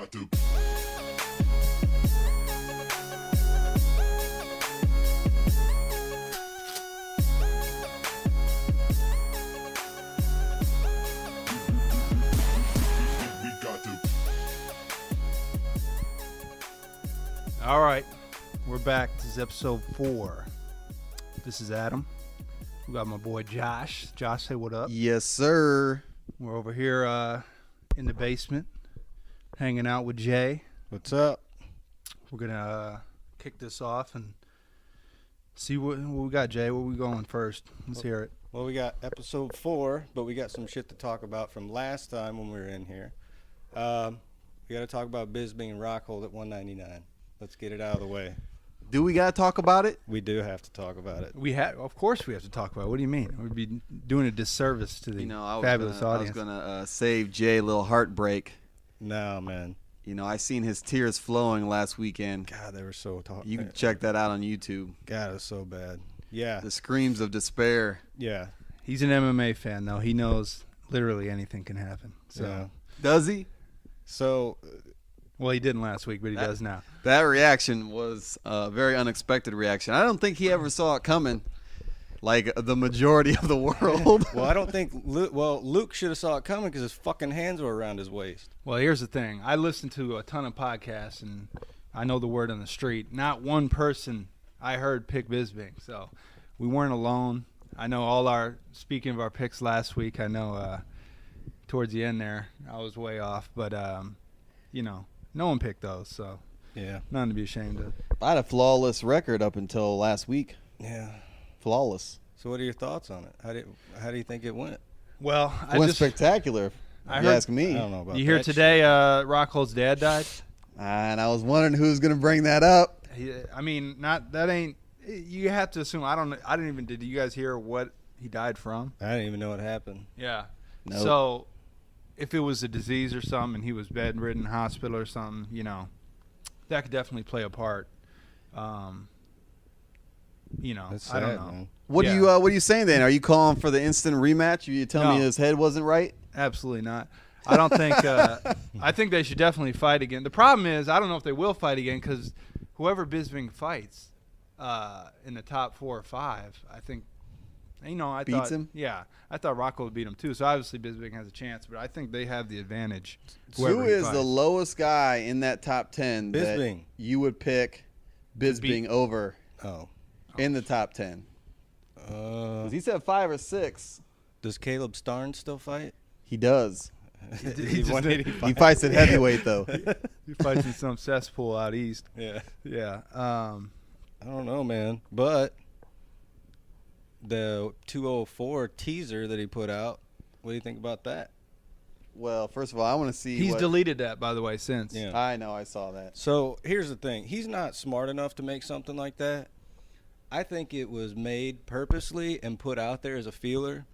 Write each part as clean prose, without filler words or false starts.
got to. All right, we're back. This is episode 4. This is Adam. We got my boy Josh. Josh, say what up. Yes, sir. We're over here in the basement, hanging out with Jay. What's up? We're gonna kick this off and see what we got. Jay, where we going first? Let's hear it. Well, we got episode 4, but we got some shit to talk about from last time when we were in here. We got to talk about Bisping and Rockhold at 199. Let's get it out of the way. Do we gotta talk about it? We do have to talk about it. Of course, we have to talk about it. What do you mean? We'd be doing a disservice to the fabulous audience. I was gonna save Jay a little heartbreak. No, man. You know, I seen his tears flowing last weekend. God, they were so tough. You can check that out on YouTube. God, it was so bad. Yeah. The screams of despair. Yeah. He's an MMA fan, though. He knows literally anything can happen. So, Yeah. Does he? So, well, he didn't last week, but he does now. That reaction was a very unexpected reaction. I don't think he ever saw it coming, like the majority of the world. well, I don't think Luke should have saw it coming because his fucking hands were around his waist. Well, here's the thing. I listen to a ton of podcasts, and I know the word on the street. Not one person I heard pick Bisping, so we weren't alone. I know speaking of our picks last week, I know towards the end there, I was way off, but, you know, no one picked those, so Yeah. nothing to be ashamed of. I had a flawless record up until last week. Yeah. Flawless. So what are your thoughts on it? How do you think it went? Well, It went spectacular, if you ask me. I don't know about you hear that today Rockhold's dad died? And I was wondering who's going to bring that up. I mean, you have to assume. Did you guys hear what he died from? I didn't even know what happened. Yeah. Nope. So if it was a disease or something and he was bedridden, hospital or something, you know, that could definitely play a part. You know, That's I don't sad, know. man. What are you saying then? Are you calling for the instant rematch? Are you telling me No. his head wasn't right? Absolutely not. I don't think I think they should definitely fight again. The problem is I don't know if they will fight again because whoever Bisping fights in the top 4 or 5, I think, you know, I Beats thought him? Yeah, I thought Rockhold would beat him too. So obviously Bisping has a chance, but I think they have the advantage. Who whoever he is the fights. lowest guy in that top 10 that Bisping. you would pick Bisping over Oh. in the top 10? 'Cause he said 5 or 6. Does Caleb Starnes still fight? He does. He's 185. He fights at heavyweight though. He fights in some cesspool out east. Yeah. Yeah. I don't know, man. But the 204 teaser that he put out, what do you think about that? Well, first of all, I want to see. He's deleted that, by the way, since. Yeah. I know. I saw that. So here's the thing. He's not smart enough to make something like that. I think it was made purposely and put out there as a feeler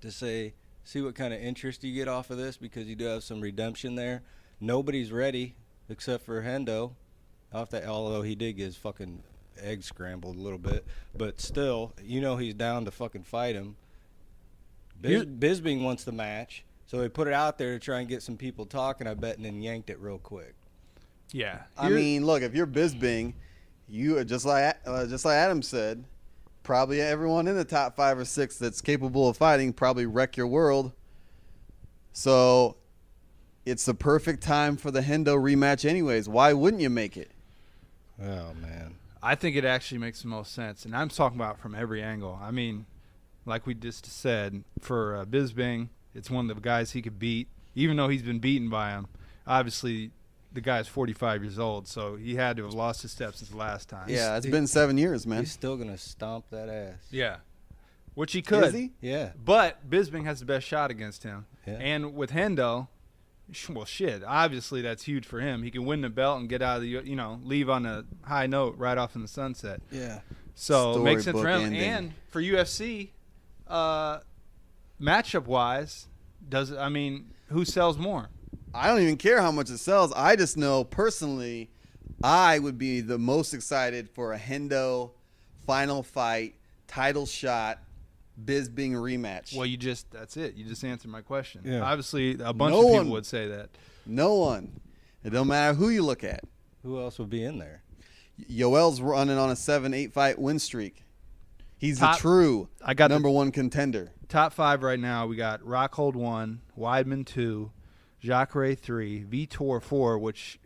to say, see what kind of interest you get off of this because you do have some redemption there. Nobody's ready except for Hendo, although he did get his fucking egg scrambled a little bit. But still, you know he's down to fucking fight him. Bisping wants the match, so they put it out there to try and get some people talking, I bet, and then yanked it real quick. Yeah. I mean, look, if you're Bisping, you just like Adam said, probably everyone in the top 5 or 6 that's capable of fighting probably wreck your world. So it's the perfect time for the Hendo rematch anyways. Why wouldn't you make it? Oh, man. I think it actually makes the most sense, and I'm talking about from every angle. I mean, like we just said, for Bisping, it's one of the guys he could beat, even though he's been beaten by him. Obviously, the guy's 45 years old, so he had to have lost his steps since the last time. Yeah, it's been 7 years, man. He's still going to stomp that ass. Yeah. Which he could. Is he? Yeah. But Bisping has the best shot against him. Yeah. And with Hendo, well, shit, obviously that's huge for him. He can win the belt and get out of the, you know, leave on a high note right off in the sunset. Yeah. So it makes sense for him. Storybook ending. And for UFC, matchup-wise, who sells more? I don't even care how much it sells. I just know personally, I would be the most excited for a Hendo final fight, title shot, Bisping rematch. Well, that's it. You just answered my question. Yeah. Obviously, a bunch No of people one- would say that. No one. It don't matter who you look at. Who else would be in there? Yoel's running on a 7-8 fight win streak. He's Top- the true I got number one contender. Top 5 right now. We got Rockhold 1, Weidman 2, Jacare 3, Vitor 4, which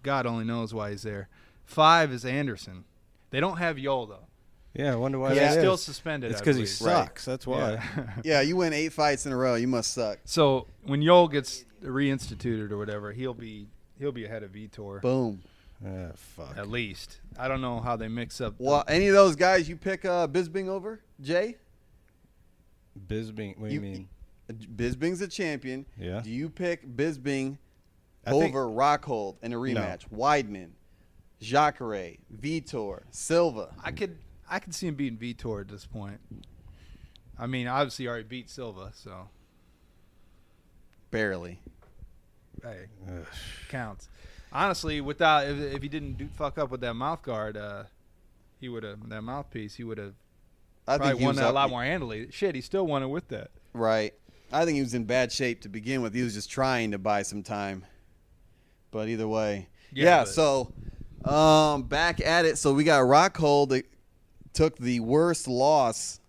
God only knows why he's there. 5 is Anderson. They don't have Yoel, though. Yeah, I wonder why. He's Yeah. still suspended. It's I because he believe. sucks. That's why. Yeah. Yeah, you win 8 fights in a row. You must suck. So when Yoel gets reinstituted or whatever, he'll be ahead of Vitor Boom. Ah, fuck. at least. I don't know how they mix up. Well, any of those guys you pick Bisping over, Jay? Bisping. What do you mean? Bisping's a champion. Yeah. Do you pick Bisping I think- over Rockhold in a rematch? Weidman, Jacare, Vitor, Silva. I could see him beating Vitor at this point. I mean, obviously he already beat Silva, so Barely. hey, Ugh. counts. Honestly, without if he didn't fuck up with that mouth guard, he would have that mouthpiece. He would have I probably think he won was that a up- lot more handily. Shit, he still won it with that. Right. I think he was in bad shape to begin with. He was just trying to buy some time. But either way. Yeah, but- so back at it. So we got Rockhold that took the worst loss.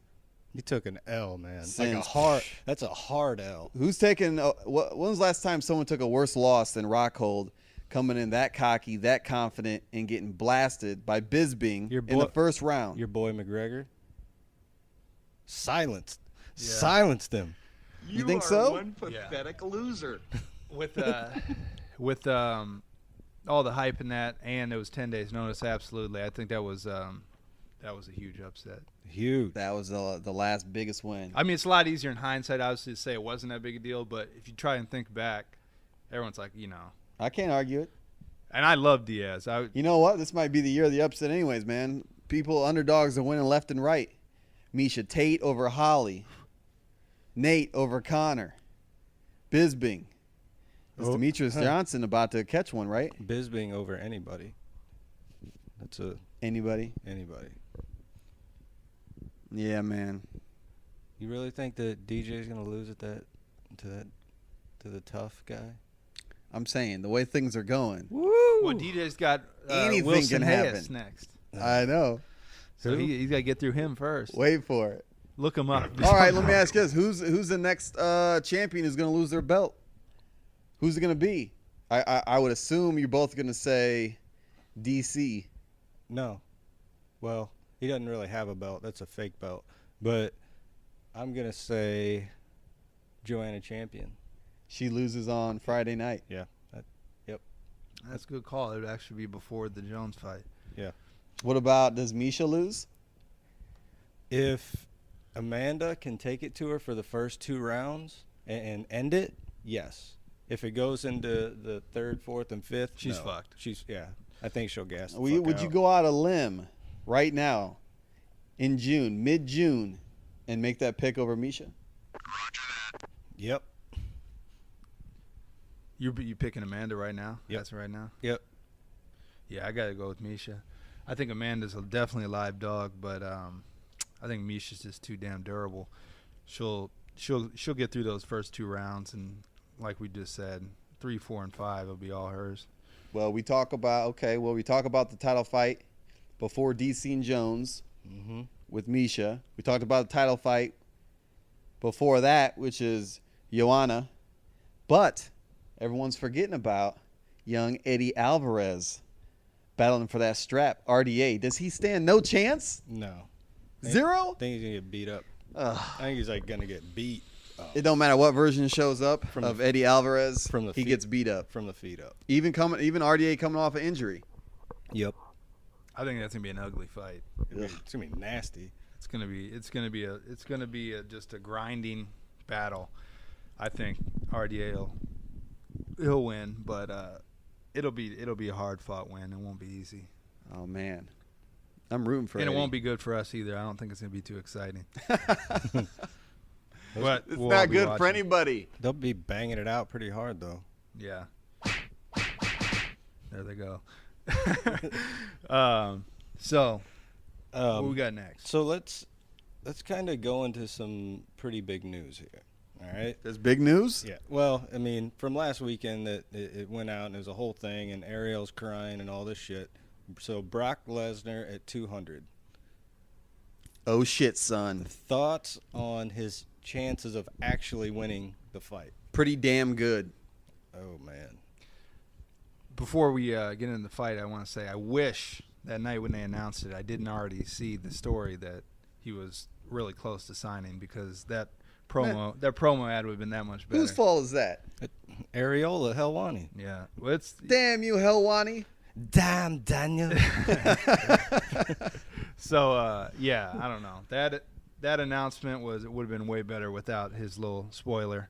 He took an L, man. Like a Since- hard. That's a hard L. Who's taken when was the last time someone took a worse loss than Rockhold, coming in that cocky, that confident, and getting blasted by Bisping Your in the boy- first round? Your boy McGregor silenced Yeah. him. You think so? One pathetic loser. With all the hype in that, and it was 10 days notice. Absolutely, I think that was a huge upset. Huge. That was the last biggest win. I mean, it's a lot easier in hindsight, obviously, to say it wasn't that big a deal. But if you try and think back, everyone's like, I can't argue it. And I love Diaz. You know what? This might be the year of the upset anyways, man. Underdogs are winning left and right. Misha Tate over Holly. Nate over Connor. Bisping. Is Oh, Demetrius huh. Johnson about to catch one, right? Bisping over anybody. That's Anybody? anybody. Yeah, man. You really think that DJ's gonna lose at that to the tough guy? I'm saying, the way things are going. well, DJ's got Anything Wilson can Hayes happen. next, I know. so he's got to get through him first. Wait for it. Look him up. All right, let me ask you this. Who's the next champion who's going to lose their belt? Who's it going to be? I would assume you're both going to say DC. No. Well, he doesn't really have a belt. That's a fake belt. But I'm gonna say Joanna Champion. She loses on Friday night. Yeah. That's a good call. It would actually be before the Jones fight. What about, does Misha lose? If Amanda can take it to her for the first 2 rounds and end it, yes. If it goes into the 3rd, 4th, and 5th, She's no. fucked. I think she'll gas the Would fuck you out. go out a limb right now in June, mid-June, and make that pick over Misha? Yep. You picking Amanda right now? Yep. That's right now. Yep. Yeah, I gotta go with Misha. I think Amanda's definitely a live dog, but I think Misha's just too damn durable. She'll get through those first 2 rounds, and like we just said, 3, 4, and 5 will be all hers. Well, we talk about the title fight before DC and Jones Mm-hmm. with Misha. We talked about the title fight before that, which is Joanna. But everyone's forgetting about young Eddie Alvarez battling for that strap, RDA. Does he stand no chance? No. 0? I think he's gonna get beat up. Ugh. I think he's gonna get beat up It don't matter what version shows up From of the- Eddie Alvarez. from the he feet. gets beat up. from the feet up. Even RDA coming off an injury. Yep. I think that's gonna be an ugly fight. It's gonna be nasty. It's gonna be just a grinding battle. I think RDA he'll win, but it'll be a hard fought win. It won't be easy, Oh man, I'm rooting for and Eddie. it won't be good for us either. I don't think it's gonna be too exciting. It's But we'll all not be good for watching. anybody. They'll be banging it out pretty hard though. Yeah. There they go. So what we got next? So let's kind of go into some pretty big news here. All right. There's big news. Yeah. Well, I mean, from last weekend that it went out and it was a whole thing, and Ariel's crying and all this shit. So Brock Lesnar at 200. Oh shit, son. Thoughts on his chances of actually winning the fight? Pretty damn good. Oh man. Before we get into the fight, I want to say I wish that night when they announced it, I didn't already see the story that he was really close to signing, because that promo ad would have been that much better. Whose fault is that? Areola Helwani. Yeah. Well, it's Damn you, Helwani. Damn, Daniel. so yeah, I don't know. That announcement would have been way better without his little spoiler,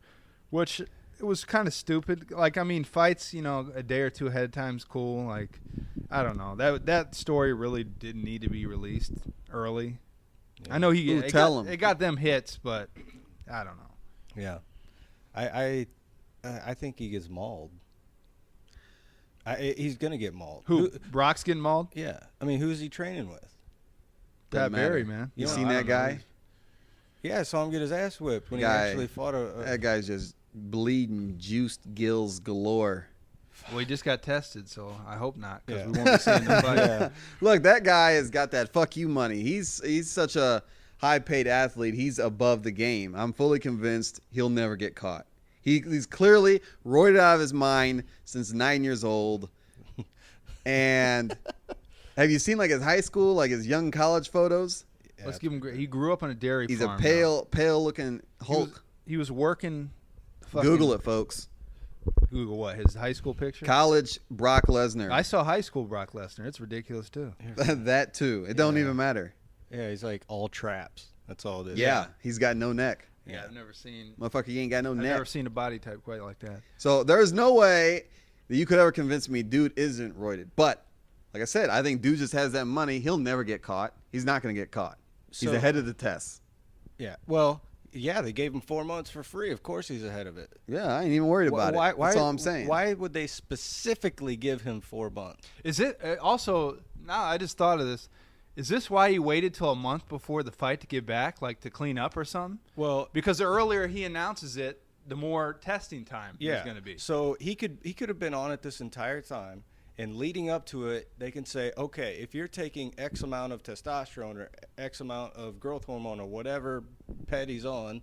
which it was kind of stupid. Like, I mean, fights, a day or two ahead of time is cool. Like, I don't know. That story really didn't need to be released early. Yeah. I know it got them hits, but I don't know. Yeah, I think he gets mauled. He's gonna get mauled. Who? Brock's getting mauled? Yeah. I mean, who's he training with? Pat Barry, man. You seen that guy? Yeah, I saw him get his ass whipped when he actually fought That guy's just bleeding, juiced gills galore. Well, he just got tested, so I hope not, because we won't be seeing the fight. Yeah. Look, that guy has got that fuck you money. He's such a high-paid athlete. He's above the game. I'm fully convinced he'll never get caught. He's clearly roided out of his mind since 9 years old. And have you seen like his high school, like his young college photos? Yeah. Let's give him. He grew up on a dairy He's farm. He's a pale-looking Hulk. He was working. Google it, folks. Google what? His high school picture? College Brock Lesnar. I saw high school Brock Lesnar. It's ridiculous too. That too. It don't even matter. Yeah, he's like all traps. That's all it is. Yeah, he's got no neck. Yeah, I've never seen. Motherfucker, he ain't got no neck. I've never seen a body type quite like that. So there's no way that you could ever convince me dude isn't roided. But like I said, I think dude just has that money. He'll never get caught. He's not going to get caught. He's ahead of the test. Yeah. Well, yeah, they gave him 4 months for free. Of course he's ahead of it. Yeah, I ain't even worried about it. That's all I'm saying. Why would they specifically give him 4 months? Is it also, now I just thought of this. Is this why he waited till a month before the fight to get back, like to clean up or something? Well, because the earlier he announces it, the more testing time there's going to be. So he could have been on it this entire time, and leading up to it, they can say, okay, if you're taking X amount of testosterone or X amount of growth hormone or whatever Pettis on,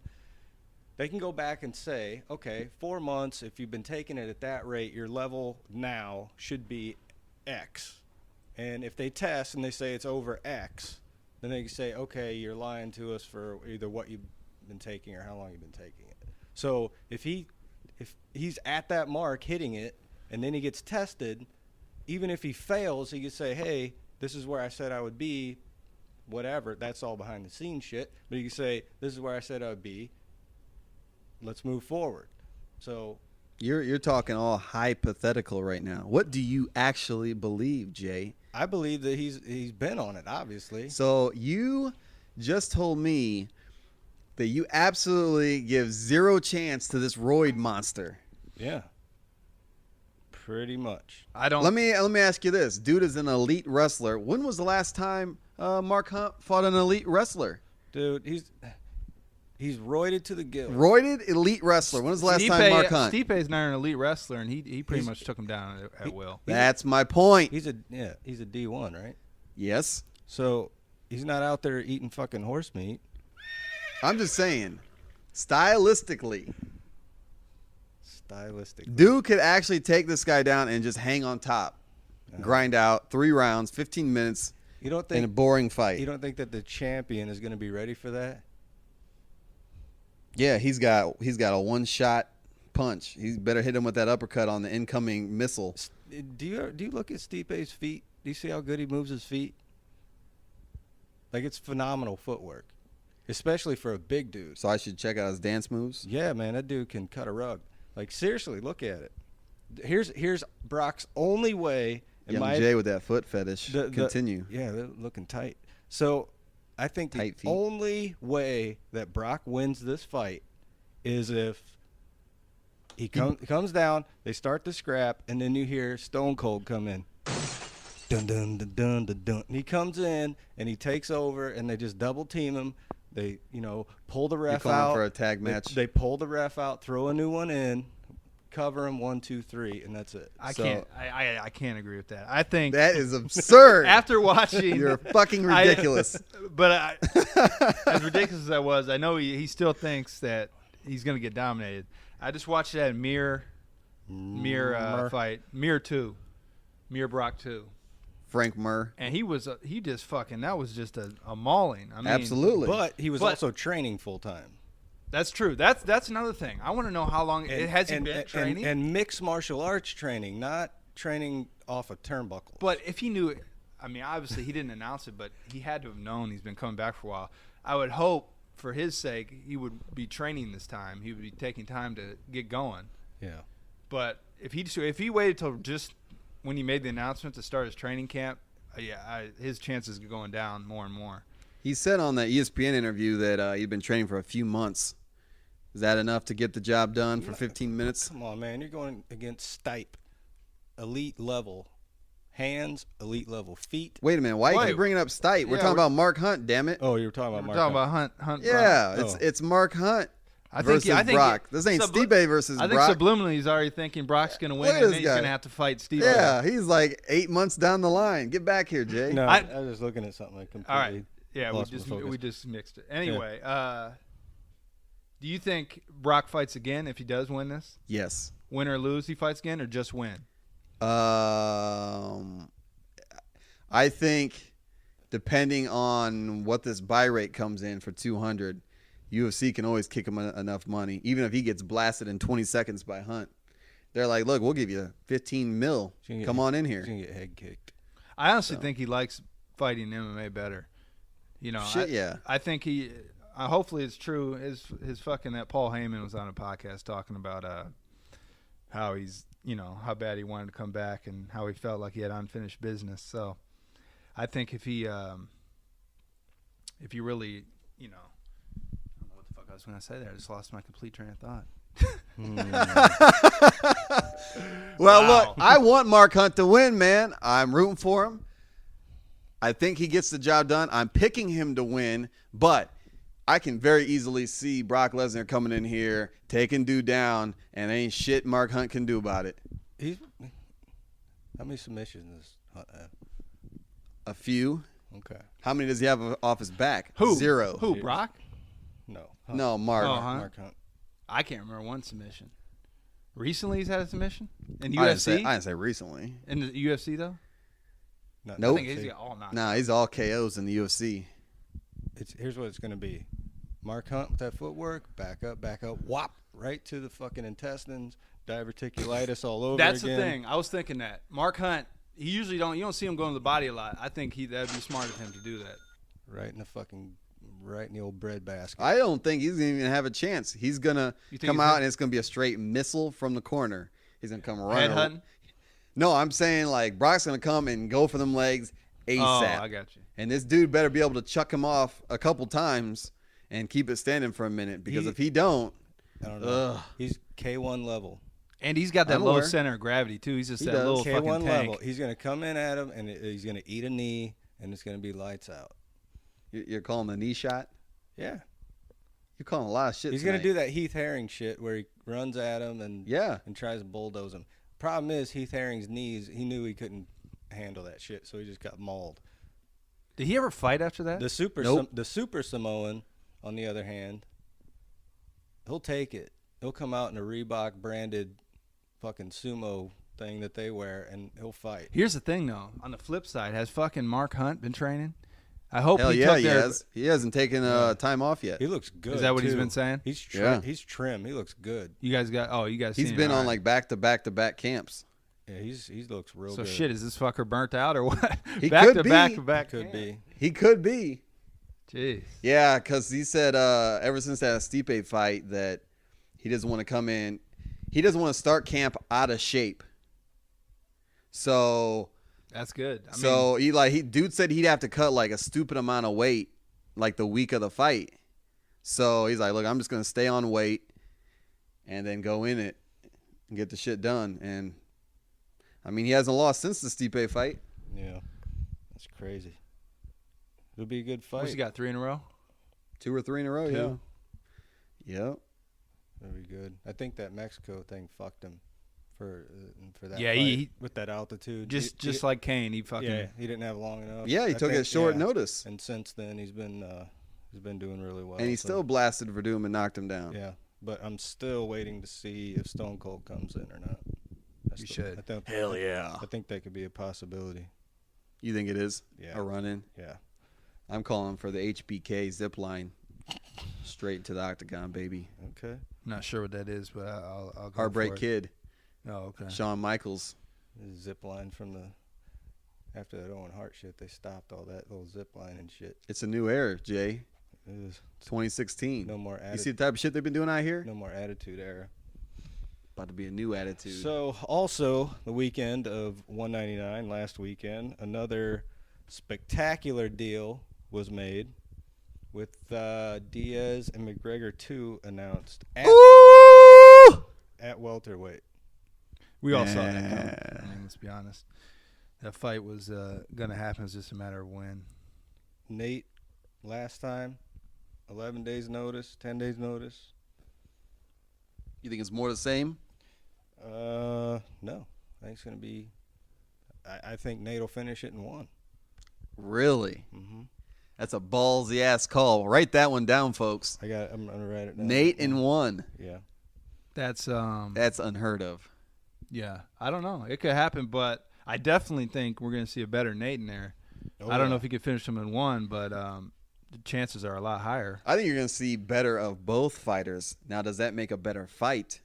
they can go back and say, okay, 4 months, if you've been taking it at that rate, your level now should be X. And if they test and they say it's over X, then they can say, okay, you're lying to us for either what you've been taking or how long you've been taking it. So if he's at that mark hitting it and then he gets tested, even if he fails, he can say, hey, this is where I said I would be, whatever. That's all behind the scenes shit. But he can say, this is where I said I would be. Let's move forward. So you're talking all hypothetical right now. What do you actually believe, Jay? I believe that he's been on it, obviously. So you just told me that you absolutely give zero chance to this roid monster. Yeah. Pretty much. I don't. Let me ask you this. Dude is an elite wrestler. When was the last time Mark Hunt fought an elite wrestler? Dude, he's roided to the gills. Roided elite wrestler. When was the last time Mark Hunt? Stipe's not an elite wrestler, and he pretty much took him down at will. That's my point. He's a D1, right? Yes. So he's not out there eating fucking horse meat. I'm just saying, stylistically, Dude could actually take this guy down and just hang on top, grind out 3 rounds, 15 minutes. You don't think in a boring fight? You don't think that the champion is going to be ready for that? Yeah, he's got a one-shot punch. He's better hit him with that uppercut on the incoming missile. Do you look at Stipe's feet? Do you see how good he moves his feet? Like, it's phenomenal footwork, especially for a big dude. So I should check out his dance moves? Yeah, man, that dude can cut a rug. Like, seriously, look at it. Here's Brock's only way. Young Jay with that foot fetish. Continue. Yeah, they're looking tight. So I think the only way that Brock wins this fight is if he comes down, they start the scrap, and then you hear Stone Cold come in. Dun, dun, dun, dun, dun, dun. And he comes in, and he takes over, and they just double team him. They, pull the You're ref calling out for a tag match. They pull the ref out, throw a new one in, cover him 1, 2, 3, and that's it. I can't agree with that. I think that is absurd. after watching, You're fucking ridiculous. As ridiculous as I was, I know he still thinks that he's going to get dominated. I just watched that Mir fight, Mir 2, Mir Brock 2. Frank Mir. And that was just a mauling. I mean, absolutely. But he was also training full time. That's true. That's another thing. I want to know how long has he been training? And mixed martial arts training, not training off a turnbuckle. But if he knew it, I mean, obviously he didn't announce it, but he had to have known he's been coming back for a while. I would hope, for his sake, he would be training this time. He would be taking time to get going. Yeah. But if he waited till just when he made the announcement to start his training camp, his chances are going down more and more. He said on that ESPN interview that he'd been training for a few months. Is that enough to get the job done for 15 minutes? Come on, man. You're going against Stipe, elite level hands, elite level feet. Wait a minute. Why are you bringing up Stipe? We're talking about Mark Hunt, damn it. Oh, you were talking about Mark We're talking about Hunt. Yeah, it's Mark Hunt versus Brock. This ain't Stipe versus Brock. I think subliminally he's already thinking Brock's going to win, and then he's going to have to fight Stipe. Yeah, he's like 8 months down the line. Get back here, Jay. No, I was just looking at something like completely. All right. Yeah, we just mixed it. Anyway, do you think Brock fights again if he does win this? Yes. Win or lose, he fights again, or just win? I think depending on what this buy rate comes in for 200, UFC can always kick him enough money, even if he gets blasted in 20 seconds by Hunt. They're like, look, we'll give you 15 mil. Come on in here. He's going to get head kicked. I honestly think he likes fighting MMA better. I think hopefully it's true. His fucking that Paul Heyman was on a podcast talking about how he's, how bad he wanted to come back and how he felt like he had unfinished business. So I think if he really, I don't know what the fuck I was going to say there. I just lost my complete train of thought. Well, look, I want Mark Hunt to win, man. I'm rooting for him. I think he gets the job done. I'm picking him to win, but I can very easily see Brock Lesnar coming in here, taking dude down, and ain't shit Mark Hunt can do about it. How many submissions does Hunt have? A few. Okay. How many does he have off his back? Who? 0. Who, Brock? No. Hunt. No, Mark. Oh, Hunt. Mark Hunt. I can't remember one submission. Recently he's had a submission? In I UFC? didn't say recently. In the UFC, though? Nope. I think he's all knocked. Nah, he's all KOs in the UFC. Here's what it's going to be. Mark Hunt with that footwork, back up, whop, right to the fucking intestines, diverticulitis all over That's again. the thing. I was thinking that. Mark Hunt, you don't see him going to the body a lot. I think that'd be smart of him to do that. Right in the old bread basket. I don't think he's going to even have a chance. He's going to come out and it's going to be a straight missile from the corner. He's going to come running. Headhunting? No, I'm saying like Brock's going to come and go for them legs ASAP. Oh, I got you. And this dude better be able to chuck him off a couple times and keep it standing for a minute, because if he don't, I don't know. He's K1 level. And he's got that I'm low aware. center of gravity, too. He's just He that does. little K1 fucking tank. level. He's going to come in at him, and he's going to eat a knee, and it's going to be lights out. you're calling the knee shot? Yeah. You're calling a lot of shit. He's going to do that Heath Herring shit where he runs at him and tries to bulldoze him. Problem is, Heath Herring's knees, he knew he couldn't handle that shit, so he just got mauled. Did he ever fight after that? The super Samoan, on the other hand, he'll take it. He'll come out in a Reebok branded fucking sumo thing that they wear, and he'll fight. Here's the thing, though. On the flip side, has fucking Mark Hunt been training? I hope Hell he yeah, took he has. He hasn't taken time off yet. He looks good. Is that what he's too. been saying? He's trim. He's trim. He looks good. You guys He's been on like back-to-back camps. Yeah, he looks real so good. Shit, is this fucker burnt out or what? He back could to be. back to back. Could be. He could be. Jeez. Yeah, because he said ever since that Stipe fight that he doesn't want to come in. He doesn't want to start camp out of shape. So that's good. Dude said he'd have to cut like a stupid amount of weight like the week of the fight. So he's like, look, I'm just gonna stay on weight and then go in it and get the shit done. And I mean, he hasn't lost since the Stipe fight. Yeah, that's crazy. It'll be a good fight. What's he got, 3 in a row? 2 or 3 in a row. 2. Yeah. Yep. That'd be good. I think that Mexico thing fucked him for that. Yeah, fight with that altitude. Just like Kane, he fucking he didn't have long enough. Yeah, he took it short notice, and since then he's been doing really well. and he still blasted Verdum and knocked him down. Yeah, but I'm still waiting to see if Stone Cold comes in or not. You should. Hell yeah. I think that could be a possibility. You think it is? Yeah. A run-in? Yeah. I'm calling for the HBK zip line straight to the octagon, baby. Okay. Not sure what that is, but I'll go Heartbreak for it. Kid. Oh, okay. Shawn Michaels. The zip line from after that Owen Hart shit, they stopped all that little zip line and shit. It's a new era, Jay. It is 2016. no more You see the type of shit they've been doing out here? no more attitude era. About to be a new attitude. So also the weekend of 199 last weekend, another spectacular deal was made with Diaz and McGregor 2 announced at welterweight. We all saw that coming. I mean, let's be honest. That fight was going to happen. It's just a matter of when. Nate last time, 11 days notice, 10 days notice. You think it's more the same? No, I think it's gonna be. I think Nate will finish it in 1. Really? Mm-hmm. That's a ballsy ass call. Write that one down, folks. I'm gonna write it down. Nate in 1. Yeah. That's unheard of. Yeah, I don't know. It could happen, but I definitely think we're going to see a better Nate in there. Oh, I don't know if he could finish him in 1, but the chances are a lot higher. I think you're going to see better of both fighters. Now, does that make a better fight?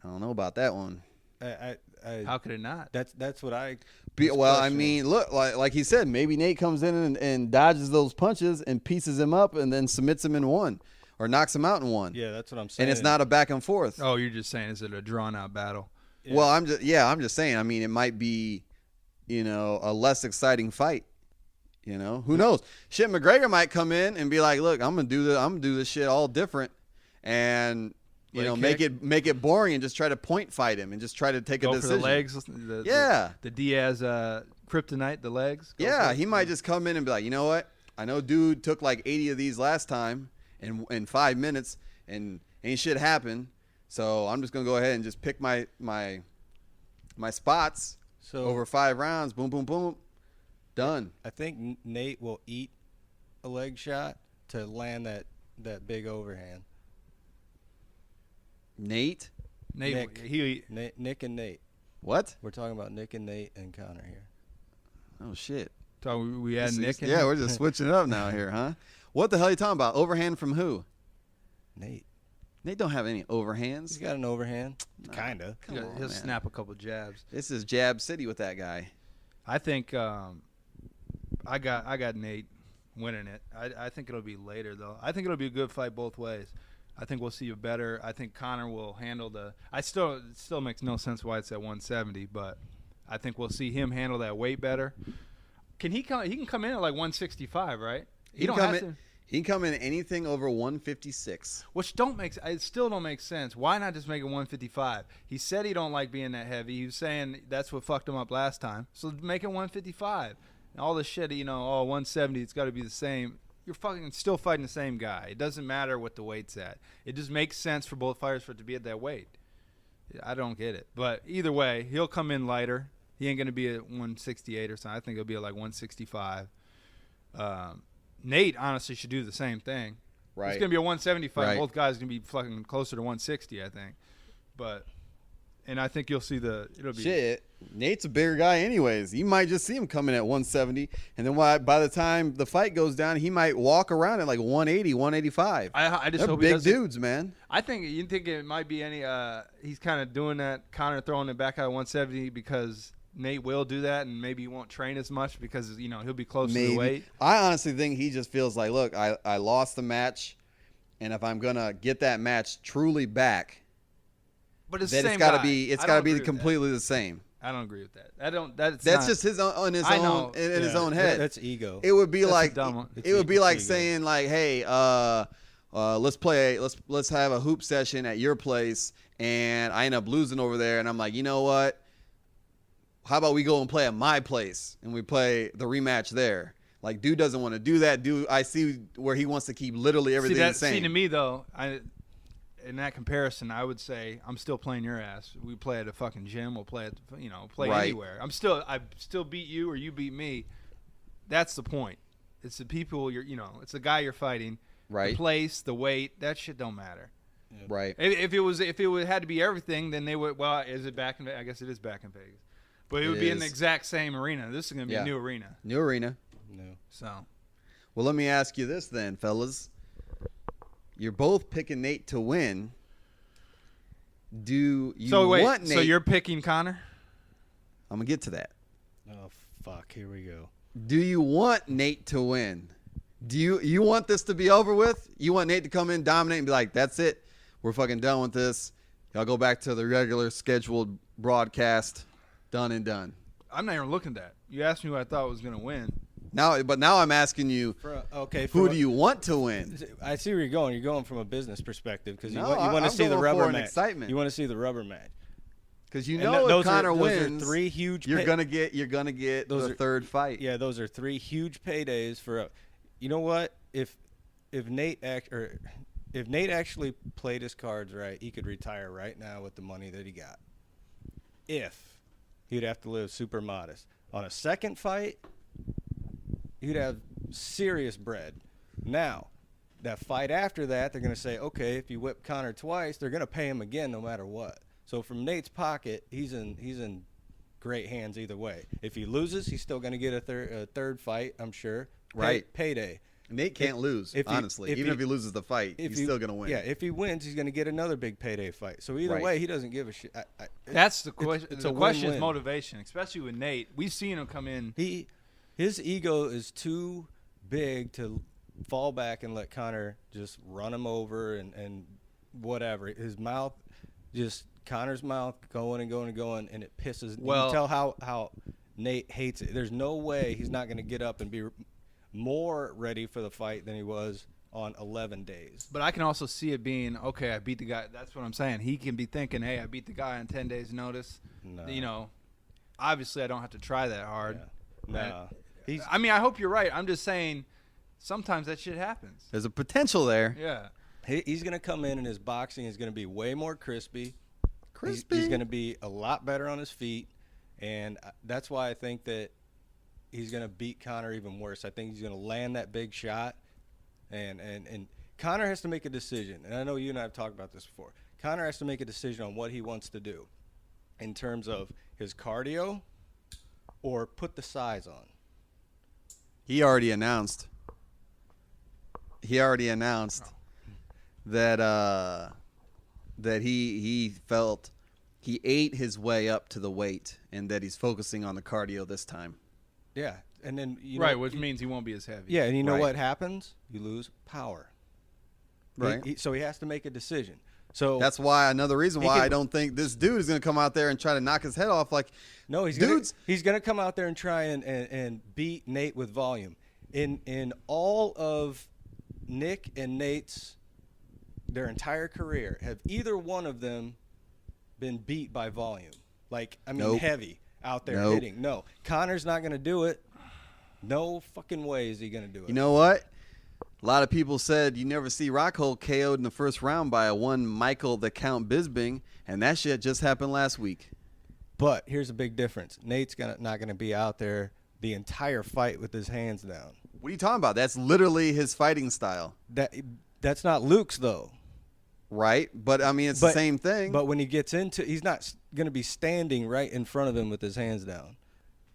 I don't know about that one. How could it not? That's what I. Well, I mean, look, like he said, maybe Nate comes in and dodges those punches and pieces him up and then submits him in 1 or knocks him out in 1. Yeah, that's what I'm saying. And it's not a back and forth. Oh, you're just saying, is it a drawn-out battle? Yeah. Well, I'm just saying. I mean, it might be, a less exciting fight. Who knows? Shit, McGregor might come in and be like, "Look, I'm gonna do this shit all different, and make it boring and just try to point fight him and just try to take a decision." For the legs. The Diaz kryptonite, the legs. He might just come in and be like, "You know what? I know dude took like 80 of these last time in 5 minutes, and ain't shit happened. So I'm just gonna go ahead and just pick my spots over 5 rounds. Boom, boom, boom, done." I think Nate will eat a leg shot to land that big overhand. Nick and Nate. What? We're talking about Nick and Nate and Connor here. Oh shit. So we had Nick. Yeah, we're just switching it up now here, huh? What the hell are you talking about? Overhand from who? Nate. Nate don't have any overhands. He's got an overhand. Kinda. He'll snap a couple jabs. This is Jab City with that guy. I think I got Nate winning it. I think it'll be later though. I think it'll be a good fight both ways. I think we'll see a better. I think Connor will handle the. It still makes no sense why it's at 170, but I think we'll see him handle that weight better. Can he come? He can come in at like 165, right? He can come in anything over 156. Which it still don't make sense. Why not just make it 155? He said he don't like being that heavy. He was saying that's what fucked him up last time. So make it 155. And all this shit, 170, it's got to be the same. You're fucking still fighting the same guy. It doesn't matter what the weight's at. It just makes sense for both fighters for it to be at that weight. I don't get it. But either way, he'll come in lighter. He ain't going to be at 168 or something. I think he'll be at like 165. Nate honestly should do the same thing. Right. It's going to be a 170 fight. Right. Both guys are going to be fucking closer to 160, I think. And I think you'll see it'll be. Shit. Nate's a bigger guy anyways. You might just see him coming at 170. And then by the time the fight goes down, he might walk around at like 180, 185. I just They're hope big dudes, man. I think you think it might be he's kind of doing that, Connor throwing it back at 170 because Nate will do that, and maybe he won't train as much because he'll be close to the weight. I honestly think he just feels like, look, I lost the match, and if I'm gonna get that match truly back, but it's then the same it's gotta be completely the same. I don't agree with that. That's just his own his own head. That's ego. It would be like ego. saying like, hey, let's have a hoop session at your place, and I end up losing over there, and I'm like, you know what? How about we go and play at my place and we play the rematch there? Like, dude doesn't want to do that. Dude, I see where he wants to keep literally everything the same. See, to me though, in that comparison, I would say I'm still playing your ass. We play at a fucking gym. We'll play at anywhere. I still beat you or you beat me. That's the point. It's the people it's the guy you're fighting. Right. The place, the weight, that shit don't matter. Yeah. Right. If it had to be everything, then they would. Well, is it back in? I guess it is back in Vegas, but it would be in the exact same arena. This is going to be a new arena. New arena. No. So, well, let me ask you this then, fellas. You're both picking Nate to win. Do you want Nate? So you're picking Conor? I'm gonna get to that. Oh fuck! Here we go. Do you want Nate to win? Do you want this to be over with? You want Nate to come in, dominate, and be like, "That's it. We're fucking done with this. Y'all go back to the regular scheduled broadcast. Done and done." I'm not even looking at that. You asked me who I thought was going to win. Now I'm asking you, who do you want to win? I see where you're going. You're going from a business perspective because you No, want to I'm see the going rubber for an match. excitement. You want to see the rubber match. Because you And know those if Conor are wins, three huge. you're gonna get the third fight. Yeah, those are three huge paydays for. You know what? If Nate actually played his cards right, he could retire right now with the money that he got. If he'd have to live super modest on a second fight, he'd have serious bread. Now, that fight after that, they're going to say, okay, if you whip Conor twice, they're going to pay him again no matter what. So from Nate's pocket, he's in great hands either way. If he loses, he's still going to get a third fight, I'm sure. Right. Payday. Nate can't lose, honestly. Even if he loses the fight, he's still going to win. Yeah, if he wins, he's going to get another big payday fight. So either way, he doesn't give a shit. That's the question. It's the a question win-win. is motivation, especially with Nate. We've seen him come in. His ego is too big to fall back and let Conor just run him over and whatever. His mouth, Conor's mouth going and going and going, and it pisses. Well, you can tell how Nate hates it. There's no way he's not going to get up and be more ready for the fight than he was on 11 days. But I can also see it being, okay, I beat the guy. That's what I'm saying. He can be thinking, hey, I beat the guy on 10 days' notice. No. Obviously I don't have to try that hard. Yeah. No. I mean, I hope you're right. I'm just saying sometimes that shit happens. There's a potential there. Yeah. He's going to come in and his boxing is going to be way more crispy. He's Crispy. going to be a lot better on his feet, and that's why I think that he's going to beat Conor even worse. I think he's going to land that big shot, and Conor has to make a decision. And I know you and I have talked about this before. Conor has to make a decision on what he wants to do in terms of his cardio or put the size on. He already announced that he felt he ate his way up to the weight and that he's focusing on the cardio this time. Yeah, and then which means he won't be as heavy. Yeah, and you know Right. what happens? You lose power. Right. So he has to make a decision. So That's why another reason He why could- I don't think this dude is going to come out there and try to knock his head off. Like, no, he's gonna come out there and try and beat Nate with volume. In all of Nick and Nate's their entire career, have either one of them been beat by volume? Like, I mean, Nope. heavy out there Nope. hitting. No, Conor's not going to do it. No fucking way is he going to do it. you know what? A lot of people said you never see Rockhold KO'd in the first round by a one Michael the Count Bisping, and that shit just happened last week. But here's a big difference. Nate's not going to be out there the entire fight with his hands down. What are you talking about? That's literally his fighting style, That's not Luke's though. right? But, I mean, it's the same thing. But when he gets into, he's not going to be standing right in front of him with his hands down.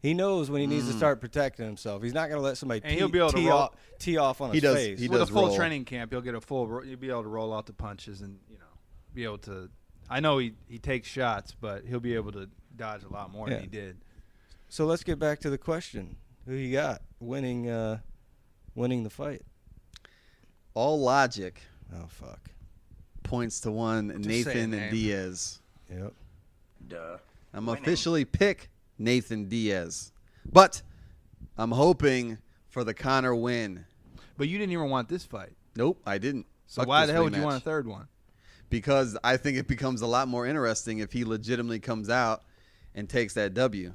He knows when he needs to start protecting himself. He's not going to let somebody And he'll be able to tee off on He his does- face. he With a does full roll. training camp, you'll be able to roll out the punches and be able to. I know he takes shots, but he'll be able to dodge a lot more than he did. So let's get back to the question: who you got winning the fight? All logic Oh fuck. points to one Just say Nathan a and name. Diaz. Yep. I'm officially pick Nathan Diaz. But I'm hoping for the Conor win. But you didn't even want this fight. Nope, I didn't. So Fuck why this the hell would you rematch. want a third one? Because I think it becomes a lot more interesting if he legitimately comes out and takes that W.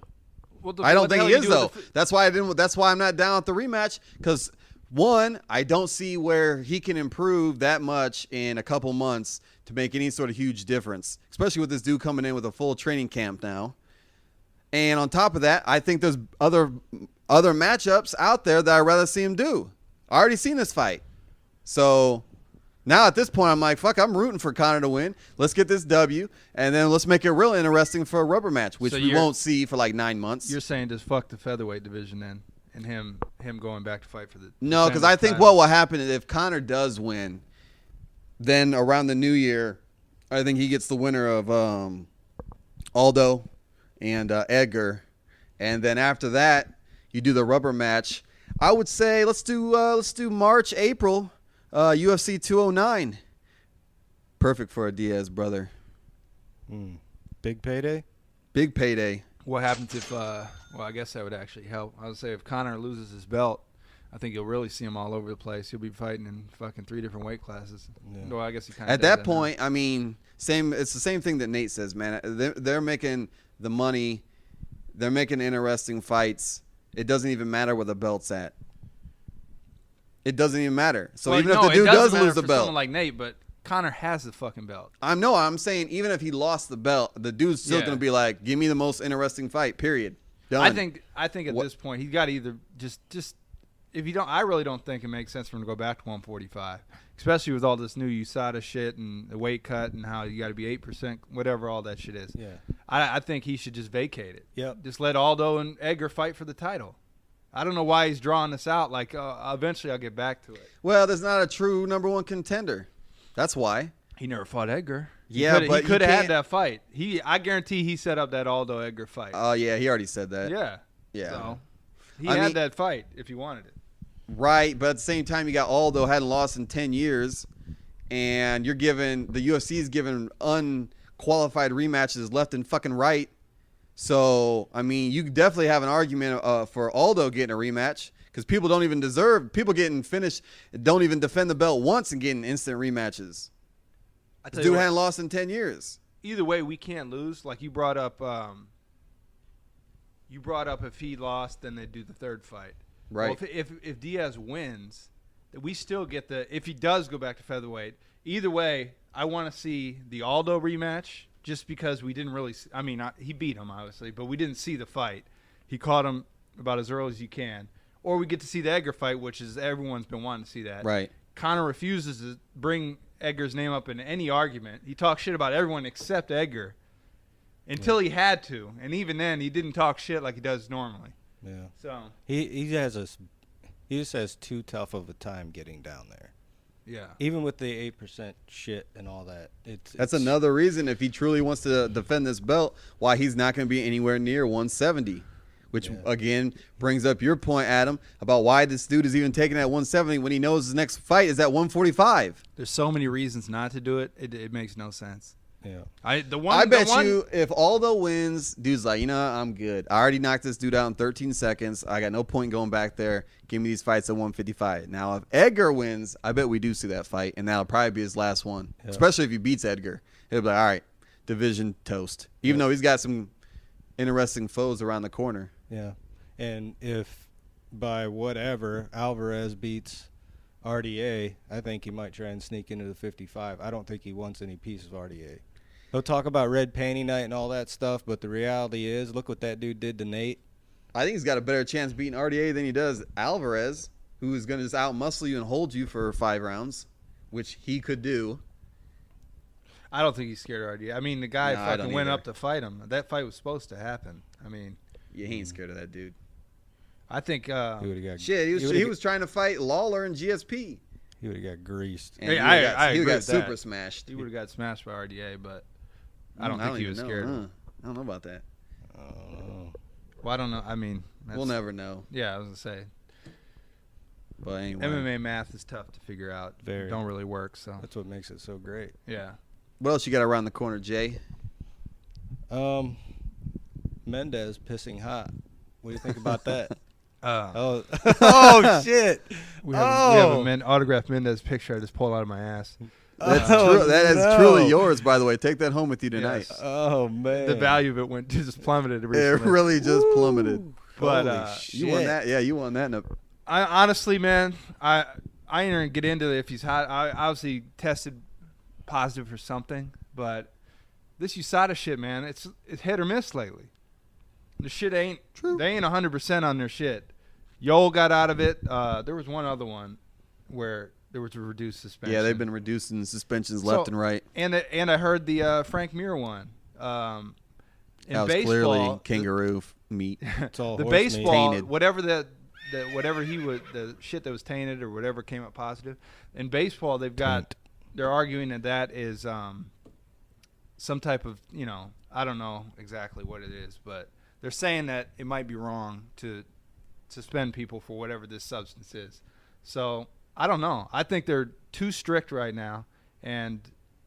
I don't think he is though. That's why I didn't. That's why I'm not down with the rematch because one, I don't see where he can improve that much in a couple months to make any sort of huge difference, especially with this dude coming in with a full training camp now. And on top of that, I think there's other matchups out there that I'd rather see him do. I already seen this fight. So now at this point, I'm like, fuck, I'm rooting for Conor to win. Let's get this W, and then let's make it real interesting for a rubber match, which we won't see for like 9 months. You're saying just fuck the featherweight division then, and him going back to fight for the No, because I think what will happen is if Conor does win, then around the new year, I think he gets the winner of Aldo and Edgar, and then after that, you do the rubber match. I would say let's do March, April. UFC 209. Perfect for a Diaz brother. Big payday? Big payday. What happens if, well, I guess that would actually help. I would say if Conor loses his belt, I think you'll really see him all over the place. He'll be fighting in fucking 3 different weight classes. Yeah. Well, I guess he kind of at that point, I mean, it's the same thing that Nate says, man. They're making the money. They're making interesting fights. It doesn't even matter where the belt's at. It doesn't even matter. So even if the dude does lose the belt, someone like Nate, but Conor has the fucking belt. I'm saying even if he lost the belt, the dude's still going to be like, give me the most interesting fight. Period. Done. I think at this point he's got to either just if you don't, I really don't think it makes sense for him to go back to 145, especially with all this new USADA shit and the weight cut and how you got to be 8%, whatever all that shit is. Yeah, I think he should just vacate it. Yep. Just let Aldo and Edgar fight for the title. I don't know why he's drawing this out. Like, eventually I'll get back to it. Well, there's not a true number 1 contender. That's why. He never fought Edgar. Yeah, but he could have had that fight. I guarantee he set up that Aldo Edgar fight. Oh, yeah, he already said that. Yeah. Yeah. So he had that fight if he wanted it. Right, but at the same time, you got Aldo hadn't lost in 10 years, and the UFC is giving unqualified rematches left and fucking right. So, I mean, you definitely have an argument for Aldo getting a rematch because people don't even people getting finished, don't even defend the belt once and getting instant rematches. The dude hadn't lost in 10 years. Either way, we can't lose. Like you brought up if he lost, then they'd do the third fight. Right. Well, if Diaz wins, we still get if he does go back to featherweight, either way, I want to see the Aldo rematch. Just because we didn't really – I mean, he beat him, obviously, but we didn't see the fight. He caught him about as early as you can. Or we get to see the Edgar fight, which is everyone's been wanting to see that. Right. Conor refuses to bring Edgar's name up in any argument. He talks shit about everyone except Edgar until he had to. And even then, he didn't talk shit like he does normally. Yeah. So he just has too tough of a time getting down there. Yeah. Even with the 8% shit and all that. That's another reason if he truly wants to defend this belt, why he's not going to be anywhere near 170. Which, again, brings up your point, Adam, about why this dude is even taking that 170 when he knows his next fight is at 145. There's so many reasons not to do it. It makes no sense. Yeah. I bet you if Aldo wins, dude's like, I'm good. I already knocked this dude out in 13 seconds. I got no point going back there. Give me these fights at 155. Now, if Edgar wins, I bet we do see that fight, and that'll probably be his last one, especially if he beats Edgar. He'll be like, all right, division toast, even though he's got some interesting foes around the corner. Yeah. And if by whatever Alvarez beats RDA, I think he might try and sneak into the 55. I don't think he wants any piece of RDA. They'll talk about red panty night and all that stuff, but the reality is, look what that dude did to Nate. I think he's got a better chance beating RDA than he does Alvarez, who is going to just out-muscle you and hold you for 5 rounds, which he could do. I don't think he's scared of RDA. I mean, the guy fucking went up to fight him. That fight was supposed to happen. I mean, yeah, he ain't scared of that dude. I think he was trying to fight Lawler and GSP. He would have got greased. And he got super smashed. He would have got smashed by RDA, but I don't think he was scared. I don't know about that. Well, I don't know. I mean, we'll never know. Yeah, I was gonna say. But anyway, MMA math is tough to figure out. It don't really work. So that's what makes it so great. Yeah. What else you got around the corner, Jay? Mendez pissing hot. What do you think about that? Oh shit! We have an autographed Mendez picture I just pulled out of my ass. That's true. That is truly yours, by the way. Take that home with you tonight. Yes. Oh man, The value of it went just plummeted It recently. really just plummeted. But Holy You won shit. that. Yeah, you won that. I honestly, man, I ain't gonna get into if he's hot. I obviously tested positive for something, but this USADA shit, man, it's hit or miss lately. The shit ain't true. They ain't 100% on their shit. Yoel got out of it. There was one other one where there was a reduced suspension. Yeah, they've been reducing suspensions left and right. And I heard the Frank Mir one. In That was baseball, clearly kangaroo meat. It's all the horse meat. baseball, Tainted. whatever the shit that was tainted or whatever came up positive. In baseball, they're arguing that is some type of, I don't know exactly what it is, but they're saying that it might be wrong to suspend people for whatever this substance is. So I don't know. I think they're too strict right now, and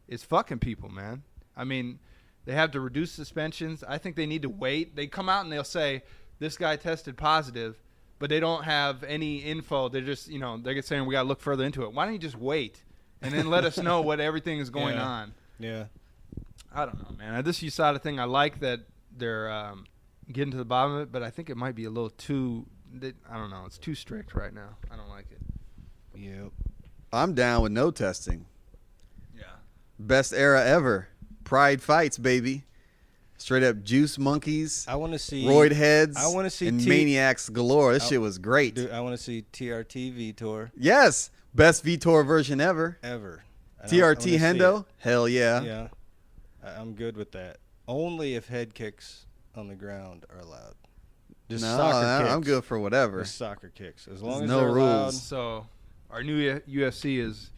it's fucking people, man. I mean, they have to reduce suspensions. I think they need to wait. They come out and they'll say this guy tested positive, but they don't have any info. They're just, they're saying we got to look further into it. Why don't you just wait and then let us know what everything is going on? Yeah. I don't know, man. This USADA thing, I like that they're getting to the bottom of it, but I think it might be a little too, I don't know, it's too strict right now. I don't like it. Yep. I'm down with no testing. Yeah. Best era ever. Pride fights, baby. Straight up juice monkeys. I want to see roid heads. I want to see and maniacs galore. This shit was great. Dude, I want to see TRT Vitor Yes, best Vitor version ever. ever. TRT Hendo. Hell yeah. Yeah. I'm good with that. Only if head kicks on the ground are allowed. Just No, soccer kicks. I'm good for whatever. Just soccer kicks. As long There's as no they're allowed. rules. So our new UFC is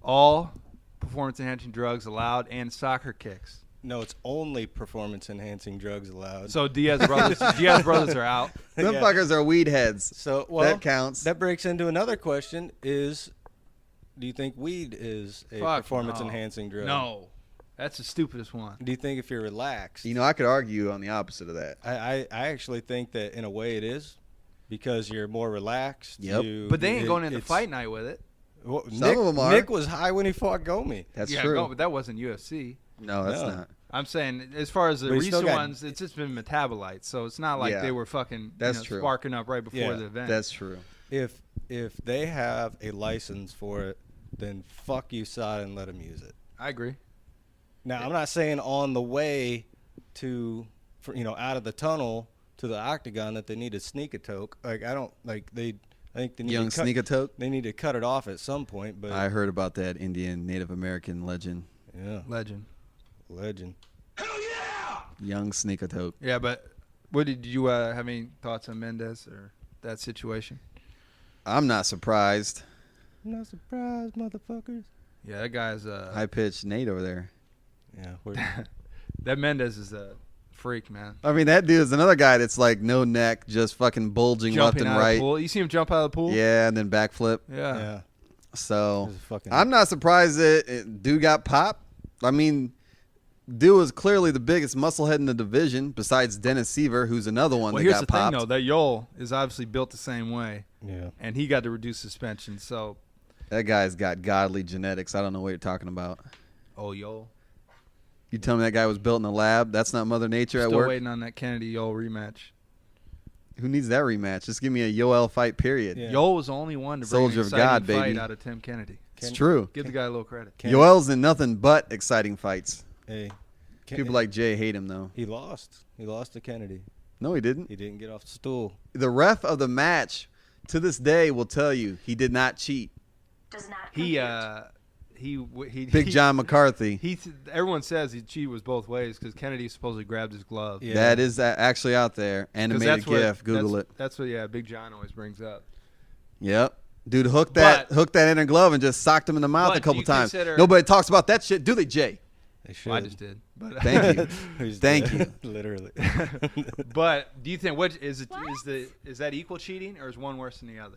all performance-enhancing drugs allowed and soccer kicks. No, it's only performance-enhancing drugs allowed. So Diaz brothers are out. Them Yeah. fuckers are weed heads. So, well, that counts. That breaks into another question: do you think weed is a Fuck performance-enhancing drug? No, that's the stupidest one. Do you think if you're relaxed? I could argue on the opposite of that. I actually think that in a way it is, because you're more relaxed. Yep. But they ain't going into Fight Night with it. Well, Some of them are. Nick was high when he fought Gomi. That's yeah, true. no, but that wasn't UFC. No, that's No. not. I'm saying as far as the But he still recent got- ones, it's just been metabolites. So it's not like Yeah. they were fucking That's true. sparking up right before Yeah, the event. That's true. If they have a license for it, then fuck USADA and let them use it. I agree. Now, I'm not saying on the way to, out of the tunnel to the octagon that they need a sneak a toke. Like, I think they need Young to cut, Sneakatoke. They need to cut it off at some point. But I heard about that Indian Native American legend. yeah, Legend. legend. Young Sneakatoke. Yeah, but what did you have any thoughts on Mendez or that situation? I'm not surprised. I'm not surprised, motherfuckers. Yeah, that guy's High pitched Nate over there. Yeah, that Mendez is a freak, man. I mean, that dude is another guy that's like no neck, just fucking bulging Jumping left and out of the right. pool. You see him jump out of the pool? Yeah, and then backflip. Yeah. yeah. So This is fucking- I'm not surprised that dude got popped. I mean, dude was clearly the biggest musclehead in the division, besides Dennis Seaver, who's another one Well, that here's got the popped. thing, though. That Yoel is obviously built the same way, Yeah. and he got to reduce suspension. So, That guy's got godly genetics. I don't know what you're talking about. Yoel. You tell me that guy was built in a lab? That's not Mother Nature at Still work? waiting on that Kennedy-Yoel rematch. Who needs that rematch? Just give me a Yoel fight, period. Yeah. Yoel was the only one to bring Soldier an of exciting God, fight baby. out of Tim Kennedy. It's true. Give the guy a little credit. Yoel's in nothing but exciting fights. Hey, People like Jay hate him, though. he lost. He lost to Kennedy. No, he didn't. He didn't get off the stool. The ref of the match, to this day, will tell you he did not cheat. Does not He compute. Big John McCarthy. Everyone says he cheated was both ways because Kennedy supposedly grabbed his glove. Yeah. That is actually out there. 'Cause Animated GIF. Google it. That's what Big John always brings up. Yep. Dude hooked that inner glove and just socked him in the mouth But a do couple you times. consider- Nobody talks about that shit, do they, Jay? They should. Well, I just did. But Thank you. He's Thank dead. Literally. But do you think is that equal cheating or is one worse than the other?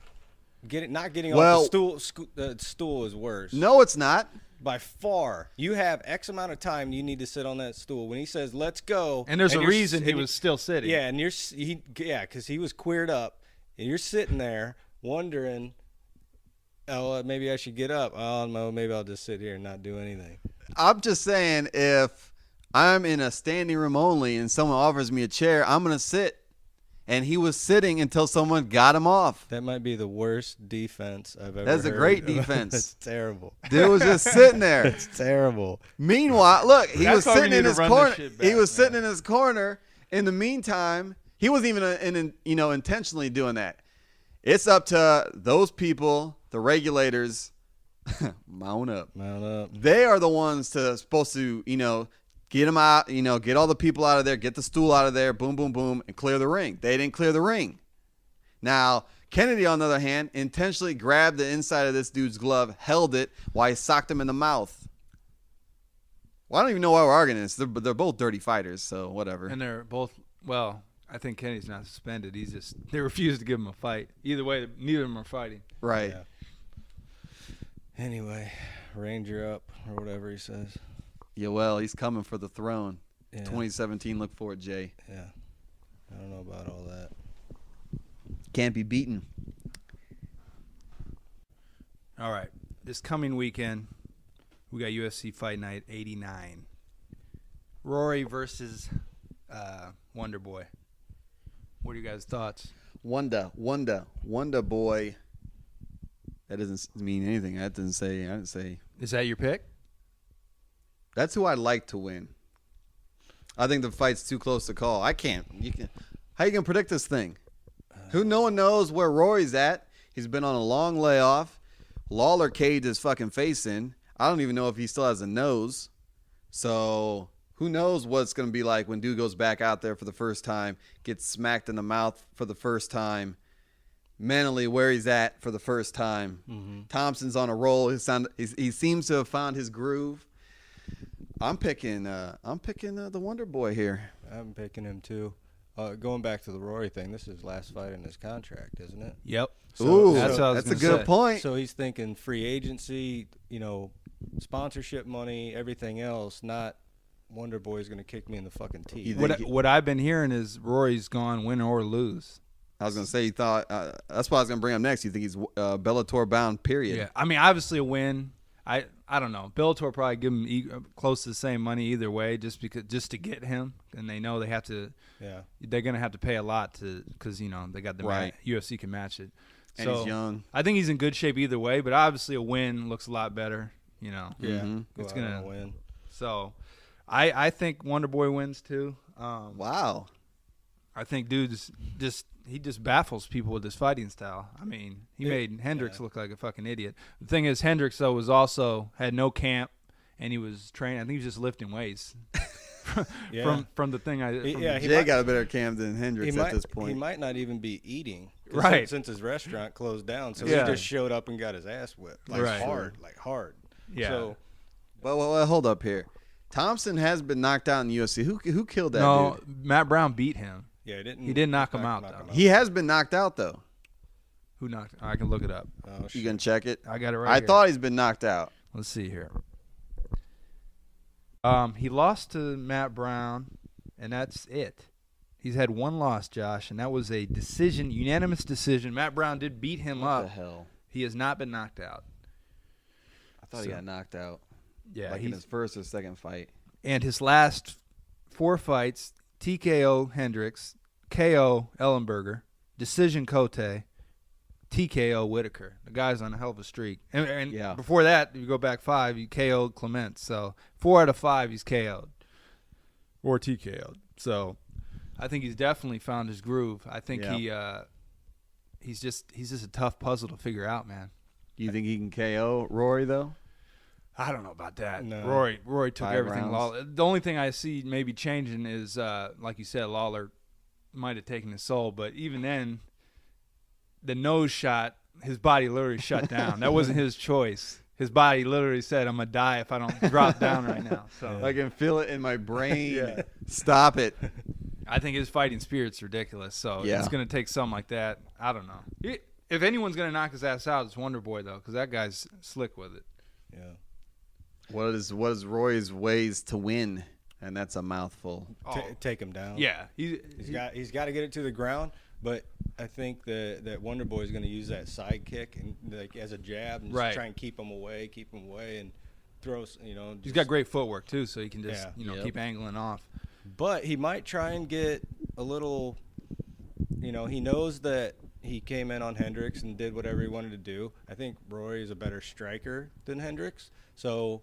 Not getting Well- off the stool. The stool is worse. No, it's not. By far. You have X amount of time you need to sit on that stool. When he says, let's go. And there's a you're reason he and was still sitting. Yeah, and because he was queered up. And you're sitting there wondering, oh, maybe I should get up. Oh, no, maybe I'll just sit here and not do anything. I'm just saying, if I'm in a standing room only and someone offers me a chair, I'm going to sit. And he was sitting until someone got him off. That might be the worst defense I've ever heard. That's a great defense. It's terrible. Dude was just sitting there. It's terrible. Meanwhile, look, he That's was why we sitting need in to his run corner. this shit back, He was sitting in his corner. In the meantime, he wasn't even intentionally doing that. It's up to those people, the regulators. Mount up. Mount up. They are the ones supposed to, get them out, get all the people out of there, get the stool out of there, boom, boom, boom, and clear the ring. They didn't clear the ring. Now, Kennedy, on the other hand, intentionally grabbed the inside of this dude's glove, held it while he socked him in the mouth. Well, I don't even know why we're arguing this. They're both dirty fighters, so whatever. And they're both, well, I think Kennedy's not suspended. They refused to give him a fight. Either way, neither of them are fighting. Right. Yeah. Anyway, Ranger up or whatever he says. Yeah, well, he's coming for the throne. Yeah. 2017, look for it, Jay. Yeah. I don't know about all that. Can't be beaten. All right. This coming weekend, we got UFC Fight Night 89. Rory versus Wonder Boy. What are you guys' thoughts? Wonder boy. That doesn't mean anything. I didn't say. Is that your pick? That's who I'd like to win. I think the fight's too close to call. I can't. How you gonna predict this thing? No one knows where Rory's at. He's been on a long layoff. Lawler caved his fucking face in. I don't even know if he still has a nose. So who knows what it's gonna be like when dude goes back out there for the first time, gets smacked in the mouth for the first time, mentally where he's at for the first time. Mm-hmm. Thompson's on a roll. He seems to have found his groove. I'm picking the Wonder Boy here. I'm picking him too. Going back to the Rory thing, this is his last fight in his contract, isn't it? Yep. Ooh, that's what I was that's a gonna good say. point. So he's thinking free agency, sponsorship money, everything else, not Wonder Boy's going to kick me in the fucking teeth. What I've been hearing is Rory's gone win or lose. I was going to say, you thought that's what I was going to bring up next. You think he's Bellator bound, period. Yeah. I mean, obviously a win. I don't know. Bellator probably give him close to the same money either way, just to get him, and they know they have to. Yeah. They're gonna have to pay a lot because they got the right. UFC can match it. And he's young. I think he's in good shape either way, but obviously a win looks a lot better. Yeah. Mm-hmm. It's gonna win. So, I think Wonder Boy wins too. Wow. I think dude's he just baffles people with his fighting style. I mean, he made Hendricks look like a fucking idiot. The thing is, Hendricks though had no camp, and he was training. I think he was just lifting weights. from the thing Jay got a better camp than Hendricks at this point. He might not even be eating, right? Since his restaurant closed down, so he just showed up and got his ass whipped, hard. Yeah. So, well, hold up here. Thompson has been knocked out in the UFC. Who killed that dude? Matt Brown beat him. Yeah, he didn't knock him out though. He has been knocked out though. Who knocked? I can look it up. Oh, you can check it. I got it right. I here. thought he's been knocked out. Let's see here. He lost to Matt Brown, and that's it. He's had one loss, Josh, and that was a unanimous decision. Matt Brown did beat him up. What the hell? He has not been knocked out. I thought he got knocked out. Yeah, like in his first or second fight. And his last 4 fights: TKO Hendricks, KO Ellenberger, decision Cote, TKO Whitaker. The guy's on a hell of a streak. And before that, you go back 5, you KO'd Clement. So 4 out of 5, he's KO'd or TKO'd. So I think he's definitely found his groove. I think he's just a tough puzzle to figure out, man. You think he can KO Rory though? I don't know about that. No. Rory took 5 everything. rounds. Lawler. The only thing I see maybe changing is, like you said, Lawler might have taken his soul. But even then, the nose shot, his body literally shut down. That wasn't his choice. His body literally said, "I'm gonna die if I don't drop down right now." So I can feel it in my brain. Stop it. I think his fighting spirit's ridiculous. So it's gonna take something like that. I don't know. If anyone's gonna knock his ass out, it's Wonder Boy though, because that guy's slick with it. Yeah. What is Roy's ways to win? And that's a mouthful. Take him down. Yeah, he's got to get it to the ground. But I think that Wonder Boy is going to use that side kick and like as a jab and just try and keep him away, and throw. He's got great footwork too, so he can just Yeah. keep angling off. But he might try and get a little. He knows that he came in on Hendricks and did whatever he wanted to do. I think Rory is a better striker than Hendricks, so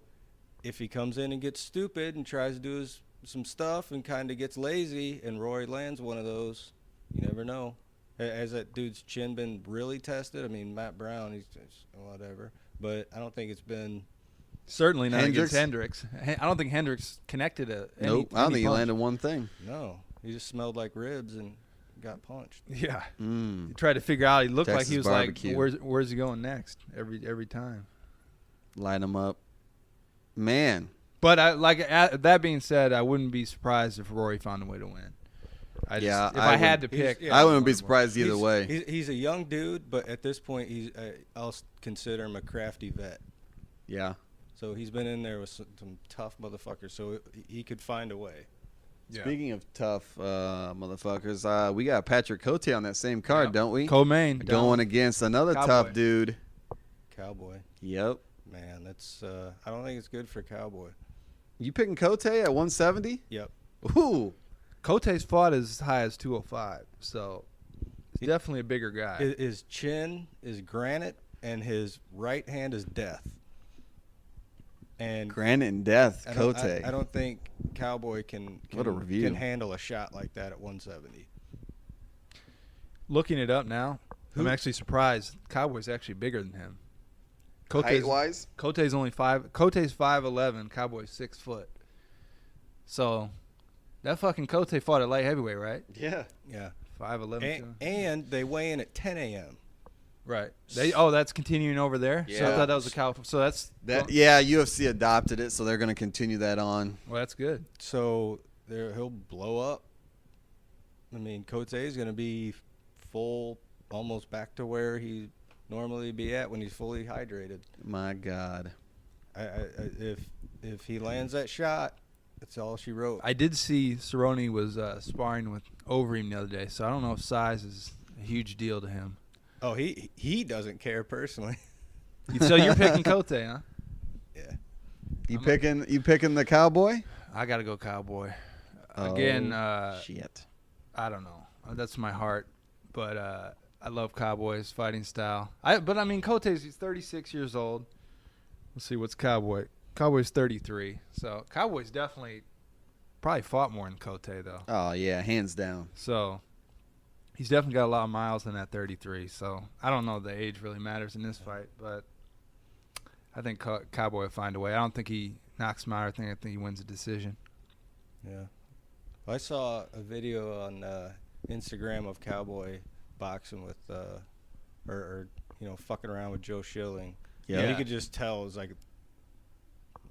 if he comes in and gets stupid and tries to do some stuff and kind of gets lazy, and Rory lands one of those. You never know. Has that dude's chin been really tested? I mean, Matt Brown, he's just whatever. But I don't think it's been. Certainly not against Hendricks. I don't think Hendricks connected Nope. I don't think he landed one thing. No. He just smelled like ribs and got punched. Yeah. He tried to figure out. He looked Texas like he was barbecue. like, where's he going next? Every time. Line him up. Man. But that being said, I wouldn't be surprised if Rory found a way to win. If I had to pick, I wouldn't be surprised either way. He's a young dude, but at this point, I'll consider him a crafty vet. Yeah. So he's been in there with some tough motherfuckers, so he could find a way. Yeah. Speaking of tough motherfuckers, we got Patrick Cote on that same card, don't we? Co-main Going against another tough dude. Cowboy. Yep. Man, that's I don't think it's good for Cowboy. You picking Cote at 170? Yep. Ooh. Cote's fought as high as 205, so he's definitely a bigger guy. His chin is granite, and his right hand is death. And Granite and death, Cote. I don't think Cowboy can handle a shot like that at 170. Looking it up now, I'm actually surprised. Cowboy's actually bigger than him. Height-wise? Cote's 5'11", Cowboy's 6 foot. So that fucking Cote fought at light heavyweight, right? Yeah. Yeah. 5'11". And they weigh in at 10 a.m. Right. That's continuing over there. Yeah. So I thought that was a cow. So that's Yeah, UFC adopted it, so they're going to continue that on. Well, that's good. So he'll blow up. I mean, Cote is going to be full, almost back to where he normally be at when he's fully hydrated. My God. If he lands that shot, that's all she wrote. I did see Cerrone was sparring with Overeem the other day, so I don't know if size is a huge deal to him. Oh, he doesn't care personally. So you're picking Cote, huh? Yeah. You picking the Cowboy? I got to go Cowboy. Oh, Again, shit. I don't know. That's my heart, but I love Cowboy's fighting style. But I mean, he's 36 years old. Let's see what's Cowboy. Cowboy's 33, so Cowboy's definitely probably fought more than Cote though. Oh yeah, hands down. So he's definitely got a lot of miles in that 33. So I don't know if the age really matters in this fight, but I think Cowboy will find a way. I don't think he knocks him out. I think he wins a decision. Yeah. I saw a video on Instagram of Cowboy boxing with, or fucking around with Joe Schilling. Yeah. And you could just tell it was like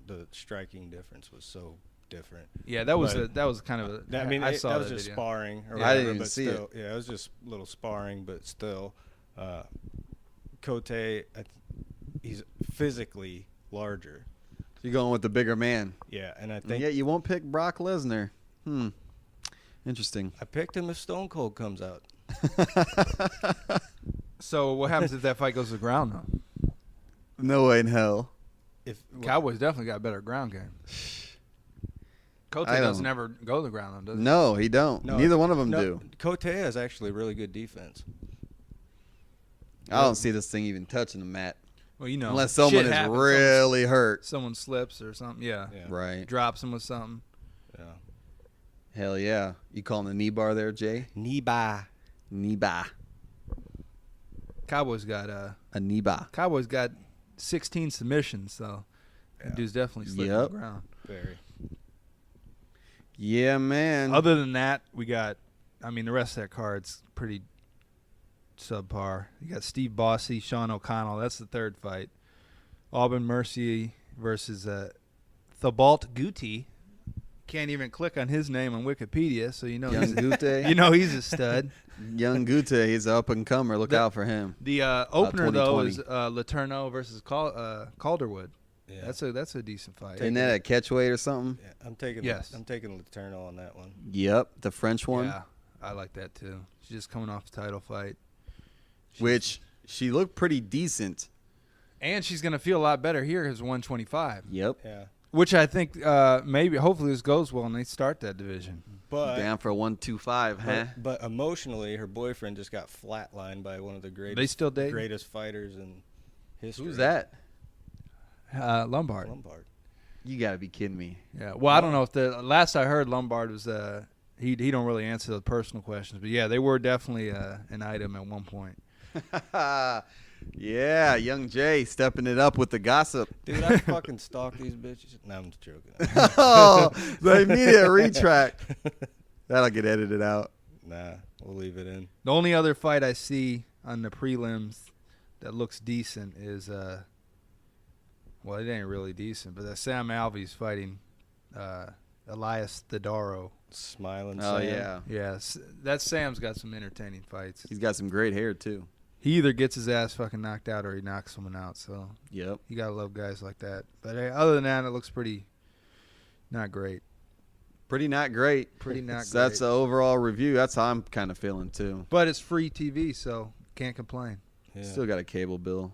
the striking difference was so different. Yeah, that was kind of a. I mean, I saw that was that just video. sparring. Or Yeah, whatever, I didn't even but see still, it. Yeah, it was just a little sparring, but still, Cote, he's physically larger. You're going with the bigger man. Yeah, and I think Yeah, you won't pick Brock Lesnar. Interesting. I picked him if Stone Cold comes out. So what happens if that fight goes to the ground though? No way in hell. Cowboys definitely got a better ground game. Cote doesn't ever go to the ground though, does he? No, he don't. No, Neither one of them do. Cote has actually really good defense. I don't see this thing even touching the mat. Well, Unless someone is happens. really hurt. Someone slips or something. Yeah. Right. Drops him with something. Yeah. Hell yeah. You calling the knee bar there, Jay? Knee bar. Knee bar. Cowboys got A knee bar. 16 submissions, so that dude's definitely slipping on the ground. Very. Yeah, man. Other than that, we got, the rest of that card's pretty subpar. You got Steve Bossy, Sean O'Connell. That's the third fight. Auburn Mercier versus Thibault Guti. Can't even click on his name on Wikipedia, so Young Gute. he's a stud. Young Gute, he's an up-and-comer. Look out for him. The opener, though, 2020. is Letourneau versus Calderwood. Yeah. That's a decent fight. Isn't that a catch weight or something? Yeah, I'm taking Yes. I'm taking Letourneau on that one. Yep, the French one. Yeah. I like that too. She's just coming off a title fight. Which she looked pretty decent. And she's going to feel a lot better here as 125. Yep. Yeah. Which I think hopefully this goes well and they start that division. But Down for 125, huh? But emotionally, her boyfriend just got flatlined by one of the They still dating? greatest fighters in history. Who's that? Lombard. Lombard. You got to be kidding me. Yeah. Well, I don't know if the last I heard Lombard was he don't really answer the personal questions, but yeah, they were definitely an item at one point. Yeah, young Jay stepping it up with the gossip. Dude, I fucking stalk these bitches. No, I'm just joking. Oh, the immediate retract. That'll get edited out. Nah, we'll leave it in. The only other fight I see on the prelims that looks decent is well, it ain't really decent, but that Sam Alvey's fighting Elias Theodoro. Smiling Oh, Sam. yeah. Yes, that Sam's got some entertaining fights. He's got some great hair, too. He either gets his ass fucking knocked out or he knocks someone out. So Yep. you gotta love guys like that. But other than that, it looks pretty not great. Pretty not great. Pretty not So that's great. the overall review. That's how I'm kind of feeling, too. But it's free TV, so can't complain. Yeah. Still got a cable bill.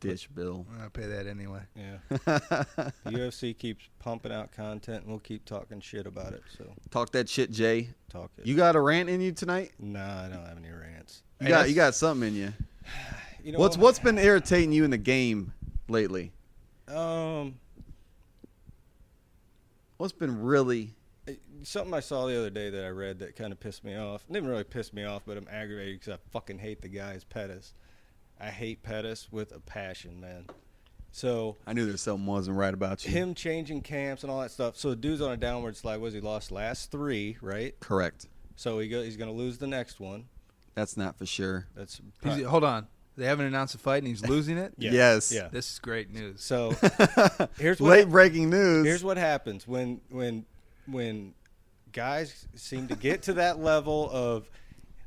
Dish bill. I pay that anyway. Yeah. The UFC keeps pumping out content, and we'll keep talking shit about it. So Talk that shit, Jay. talk it. You got a rant in you tonight? Nah, I don't have any rants. You got something in you. You know, What's been irritating you in the game lately? What's been really something I saw the other day that I read that kind of pissed me off. It didn't really piss me off, but I'm aggravated because I fucking hate the guy is Pettis. I hate Pettis with a passion, man. So I knew there something wasn't right about you. him changing camps and all that stuff. So the dude's on a downward slide. He lost last 3, right? Correct. So he's going to lose the next one. That's not for sure. That's Hold on. They haven't announced a fight and he's losing it? Yeah. Yes. Yeah. This is great news. So here's what Late breaking news. Here's what happens when guys seem to get to that level of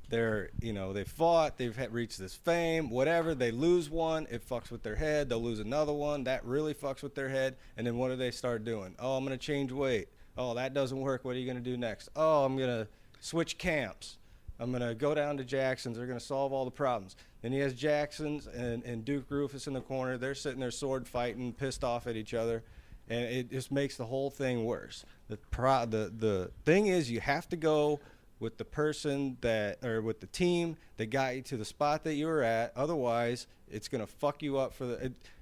they fought, they've reached this fame, whatever, they lose one, it fucks with their head, they'll lose another one, that really fucks with their head, and then what do they start doing? Oh, I'm going to change weight. Oh, that doesn't work. What are you going to do next? Oh, I'm going to switch camps. I'm going to go down to Jackson's. They're going to solve all the problems. Then he has Jackson's and Duke Rufus in the corner. They're sitting there sword fighting, pissed off at each other, and it just makes the whole thing worse. The thing is, you have to go with the person with the team that got you to the spot that you were at. Otherwise, it's going to fuck you up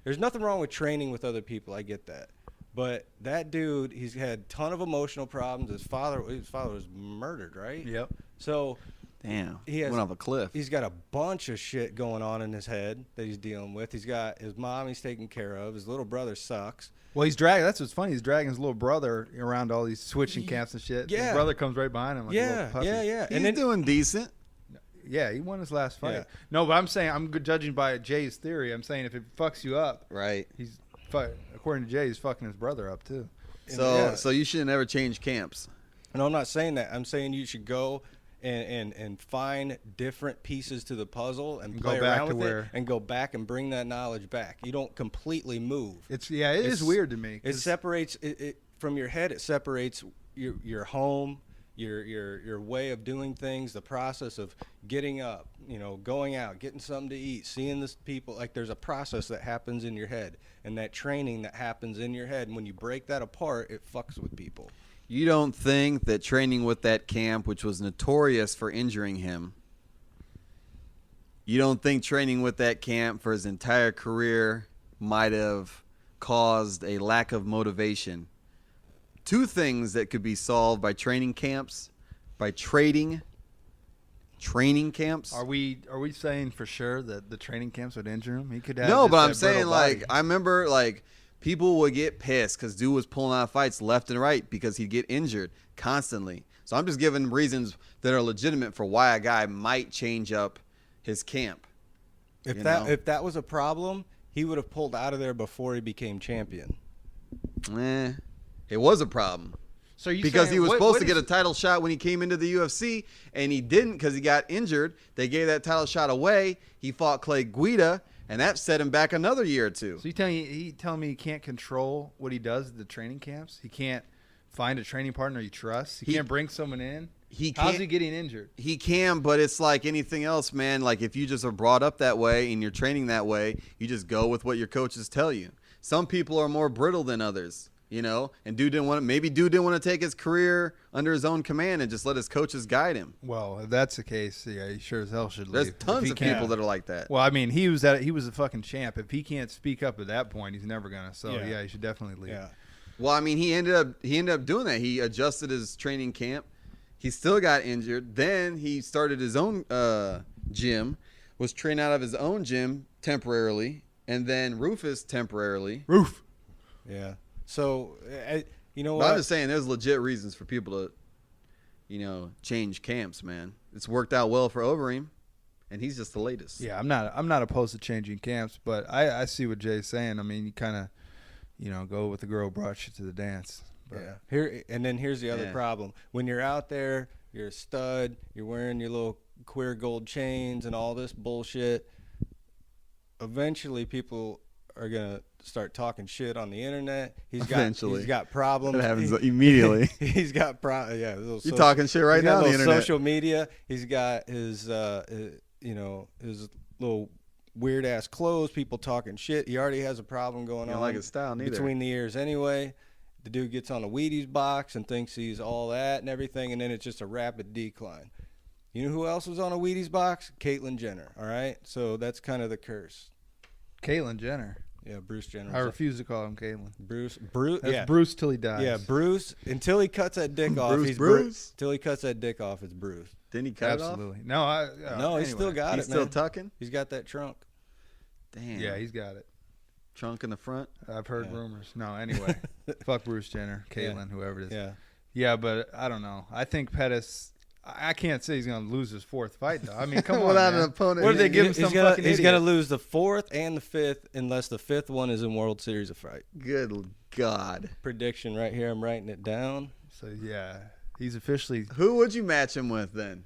there's nothing wrong with training with other people. I get that. But that dude, he's had a ton of emotional problems. His father was murdered, right? Yep. So Damn. he Went off a cliff. He's got a bunch of shit going on in his head that he's dealing with. He's got his mom he's taking care of. His little brother sucks. Well, that's what's funny. He's dragging his little brother around all these switching camps and shit. Yeah. His brother comes right behind him like a little puppy. Yeah. He's doing decent. Yeah, he won his last fight. Yeah. No, but I'm saying, I'm judging by Jay's theory. I'm saying if it fucks you up, Right. according to Jay, he's fucking his brother up too. So you should never change camps. No, I'm not saying that. I'm saying you should go and find different pieces to the puzzle and play go back around to with where- it and go back and bring that knowledge back. You don't completely move. It is weird to me. It separates it from your head. It separates your home, your way of doing things, the process of getting up, going out, getting something to eat, seeing this people. Like there's a process that happens in your head and that training that happens in your head. And when you break that apart, it fucks with people. You don't think that training with that camp, which was notorious for injuring him, you don't think training with that camp for his entire career might have caused a lack of motivation? Two things that could be solved by training camps, by trading training camps. Are we saying for sure that the training camps would injure him? He could have No, just but I'm that brittle saying, body. I remember, people would get pissed because dude was pulling out fights left and right because he'd get injured constantly. So I'm just giving reasons that are legitimate for why a guy might change up his camp. If that was a problem, he would have pulled out of there before he became champion. It was a problem. So you Because saying, he was what- supposed what to get is- a title shot when he came into the UFC, and he didn't because he got injured. They gave that title shot away. He fought Clay Guida, and that set him back another year or two. So you telling me he can't control what he does at the training camps? He can't find a training partner he trusts? He can't bring someone in? he How's can't. he getting injured? He can, but it's like anything else, man. Like if you just are brought up that way and you're training that way, you just go with what your coaches tell you. Some people are more brittle than others, you know. And dude didn't want to take his career under his own command and just let his coaches guide him. Well, if that's the case, yeah, he sure as hell should There's leave. If tons he of can't- people that are like that. Well, I mean, he was a fucking champ. If he can't speak up at that point, he's never gonna. So yeah, he should definitely leave. Yeah. Well, I mean, he ended up doing that. He adjusted his training camp. He still got injured. Then he started his own gym, was trained out of his own gym temporarily, and then Rufus temporarily. Roof. Yeah. So, you know But what? I'm just saying, there's legit reasons for people to, you know, change camps, man. It's worked out well for Overeem, and he's just the latest. Yeah, I'm not opposed to changing camps, but I see what Jay's saying. I mean, you kind of, you know, go with the girl who brought you to the dance. But Yeah. Here's the other Yeah. problem. When you're out there, you're a stud, you're wearing your little queer gold chains and all this bullshit. Eventually people are going to start talking shit on the internet. He's got problems. That happens immediately. He's got You're talking shit right he's now got on the little internet. social media. He's got his his little weird ass clothes, people talking shit. He already has a problem going You don't on like his style neither. between the ears anyway. The dude gets on a Wheaties box and thinks he's all that and everything, and then it's just a rapid decline. You know who else was on a Wheaties box? Caitlyn Jenner. All right, so that's kind of the curse. Caitlyn Jenner. Yeah, Bruce Jenner. I refuse to call him Caitlyn. Bruce. That's Yeah, Bruce till he dies. yeah, Bruce. Until he cuts that dick off, Bruce, he's Bruce. Until he cuts that dick off, it's Bruce. Didn't he cut absolutely. it No, No, he's anyway. still got off? He's it, still man. tucking? He's got that trunk. Damn. Yeah, he's got it. Trunk in the front? I've heard Yeah. rumors. No, anyway, fuck Bruce Jenner, Caitlyn, whoever it is. Yeah. Yeah, but I don't know. I think Pettis. I can't say he's going to lose his fourth fight, though. I mean, come on, Without man. an opponent. What did they give him? He's Some gonna, fucking he's idiot? gonna lose the fourth and the fifth unless the fifth one is in World Series of Fight. Good God. Prediction right here. I'm writing it down. So yeah, he's officially. Who would you match him with then?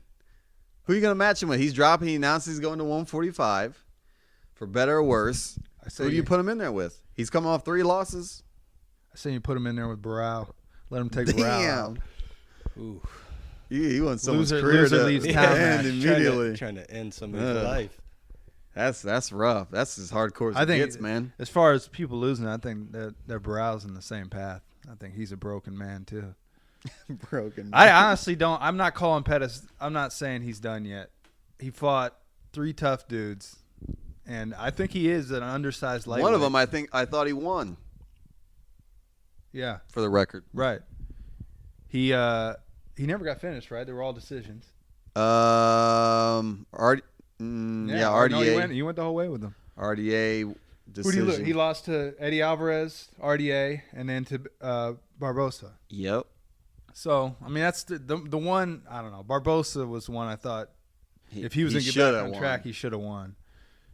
Who are you going to match him with? He's dropping. He announced he's going to 145. For better or worse. say Who do you put him in there with? He's coming off 3 losses. I say you put him in there with Barao. Let him take Barao out. Damn. Ooh. He wants someone's Loser- career loser to leaves end town match. immediately. Trying to end somebody's Ugh. life. That's rough. That's as hardcore as I it think gets, man. As far as people losing, I think that Barao's in the same path. I think he's a broken man too. Broken. I honestly don't. I'm not calling Pettis. I'm not saying he's done yet. He fought 3 tough dudes, and I think he is an undersized lightweight. One of them, I thought he won. Yeah, For the record. right. He never got finished, right? They were all decisions. RDA. No, he went the whole way with them. RDA Who decision. do you look? He lost to Eddie Alvarez, RDA, and then to Barbosa. Yep. So I mean, that's the one. I don't know. Barbosa was one I thought if he was going to get shoulda back on won. track, he should have won.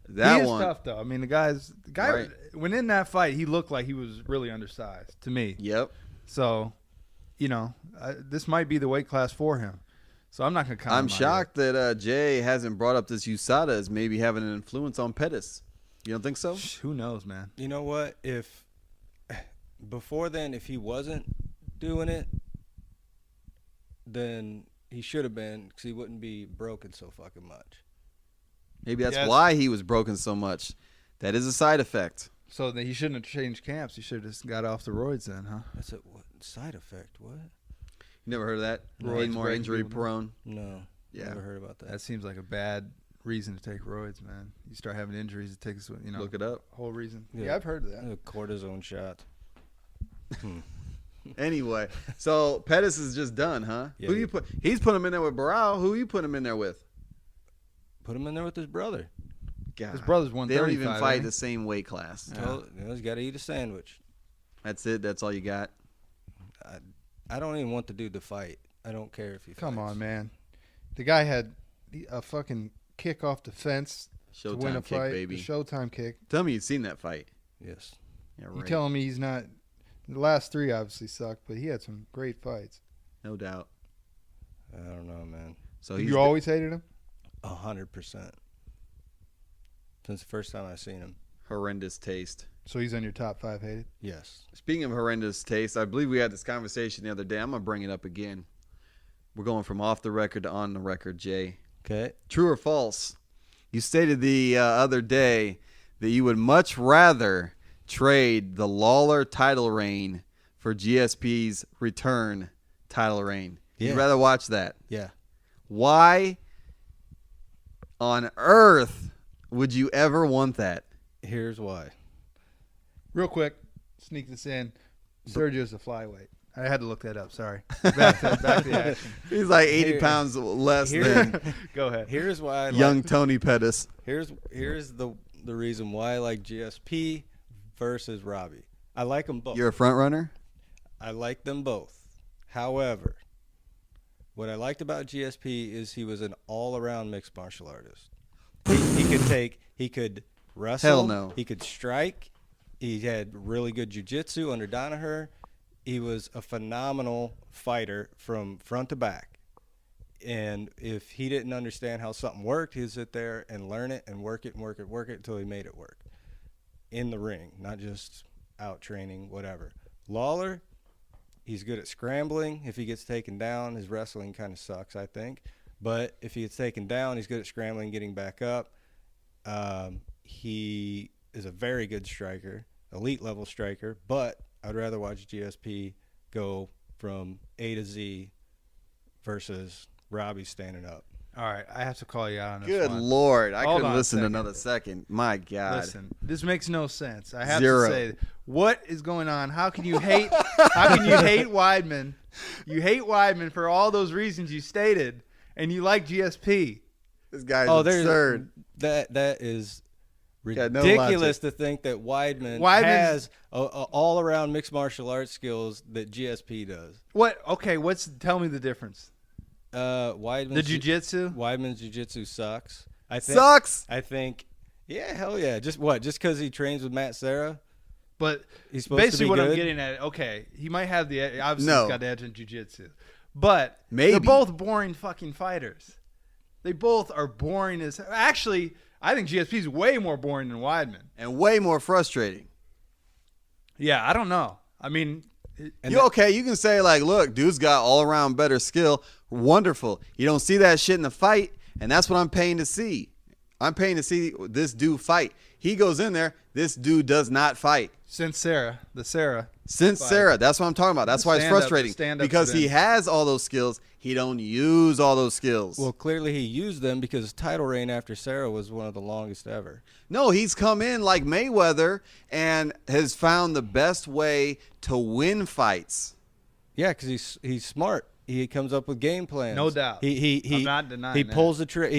That he is one. tough though. I mean, the guy Right. when in that fight, he looked like he was really undersized to me. Yep. So, you know, this might be the weight class for him. So I'm not going to count. I'm shocked that Jay hasn't brought up this USADA as maybe having an influence on Pettis. You don't think so? Who knows, man? You know what? If before then, if he wasn't doing it, then he should have been, because he wouldn't be broken so fucking much. Maybe that's Yes. why he was broken so much. That is a side effect. So that he shouldn't have changed camps. He should have just got off the roids then, huh? That's a what side effect? What? You never heard of that? Roids Being more break injury people down. prone. No. Yeah. Never heard about that. That seems like a bad reason to take roids, man. You start having injuries, it takes, you know, Look it up. whole reason. Yeah. Yeah, I've heard of that. A cortisone shot. Anyway, so Pettis is just done, huh? Yeah, Who you he- put? He's put him in there with Barao. Who you put him in there with? Put him in there with his brother. God, His brother's they don't 135. even fight ain't the same weight class. He's got to eat a sandwich. That's it. That's all you got. I don't even want the dude to fight. I don't care if he he? Come fights. on, man. The guy had a fucking kick off the fence to win a Showtime kick, fight. baby. The Showtime kick. Tell me you've seen that fight. Yes. Yeah, You right. telling me he's not? The last 3 obviously sucked, but he had some great fights. No doubt. I don't know, man. So he's You always hated him? 100%. Since the first time I seen him. horrendous taste. So he's on your top 5 hated? Yes. Speaking of horrendous taste, I believe we had this conversation the other day. I'm gonna bring it up again. We're going from off the record to on the record, Jay. Okay. True or false? You stated the other day that you would much rather trade the Lawler title reign for GSP's return title reign. Yeah. You'd rather watch that. Yeah. Why on earth would you ever want that? Here's why. Real quick, sneak this in. Sergio's a flyweight. I had to look that up. Sorry. Back to the action. He's like 80 Here- pounds less than Go ahead. Here's why I young Tony Pettis. Here's the reason why I like GSP versus Robbie. I like them both. You're a front runner? I like them both. However, what I liked about GSP is he was an all-around mixed martial artist. He could wrestle. Hell no. He could strike. He had really good jiu-jitsu under Danaher. He was a phenomenal fighter from front to back. And if he didn't understand how something worked, he'd sit there and learn it and work it and work it, work it until he made it work. In the ring, not just out training, whatever. Lawler, he's good at scrambling. If he gets taken down, his wrestling kind of sucks, I think. But if he gets taken down, he's good at scrambling, getting back up. He is a very good striker, elite level striker, but I'd rather watch GSP go from A to Z versus Robbie standing up. All right, I have to call you out on this Good one. Lord. I Hold couldn't on a listen to second. another second. My God. Listen, this makes no sense. I have Zero. to say, what is going on? How can you hate? How can you hate Weidman? You hate Weidman for all those reasons you stated, and you like GSP. This guy's There's absurd. that is Yeah, no ridiculous logic. to think that Weidman Weidman's- has a all-around mixed martial arts skills that GSP does. What? Okay, tell me the difference. Weidman's The jiu-jitsu? Weidman's jiu-jitsu sucks. I think, Sucks. I think. Yeah, hell yeah. Just because he trains with Matt Serra, But he's supposed basically to be what good. I'm getting at, okay, he might have obviously No. he's got the edge in jiu-jitsu. But Maybe. they're both boring fucking fighters. They both are boring as actually, I think GSP's way more boring than Weidman. And way more frustrating. Yeah, I don't know. I mean, Okay, you can say, like, look, dude's got all-around better skill. Wonderful. You don't see that shit in the fight, and that's what I'm paying to see. I'm paying to see this dude fight. He goes in there. This dude does not fight. since Sarah. Since Fight. Sarah, that's what I'm talking about. That's why it's Stand-up- frustrating. stand-up's Because he been- has all those skills. He don't use all those skills. Well, clearly he used them because his title reign after Serra was one of the longest ever. No, he's come in like Mayweather and has found the best way to win fights. Yeah, because he's smart. He comes up with game plans. No doubt. He I'm not denying He that. pulls the trick.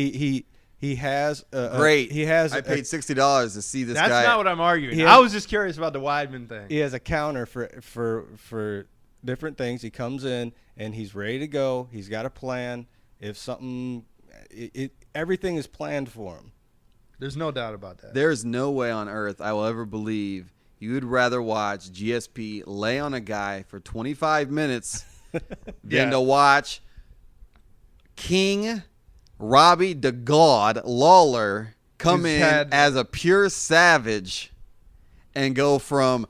He has Great. He has I paid $60 to see this That's guy. not what I'm arguing. He I has- was just curious about the Weidman thing. he has a counter for different things. He comes in and he's ready to go. He's got a plan. If something, everything is planned for him. There's no doubt about that. There's no way on earth I will ever believe you would rather watch GSP lay on a guy for 25 minutes than to watch King Robbie the God Lawler come Who's in had- as a pure savage and go from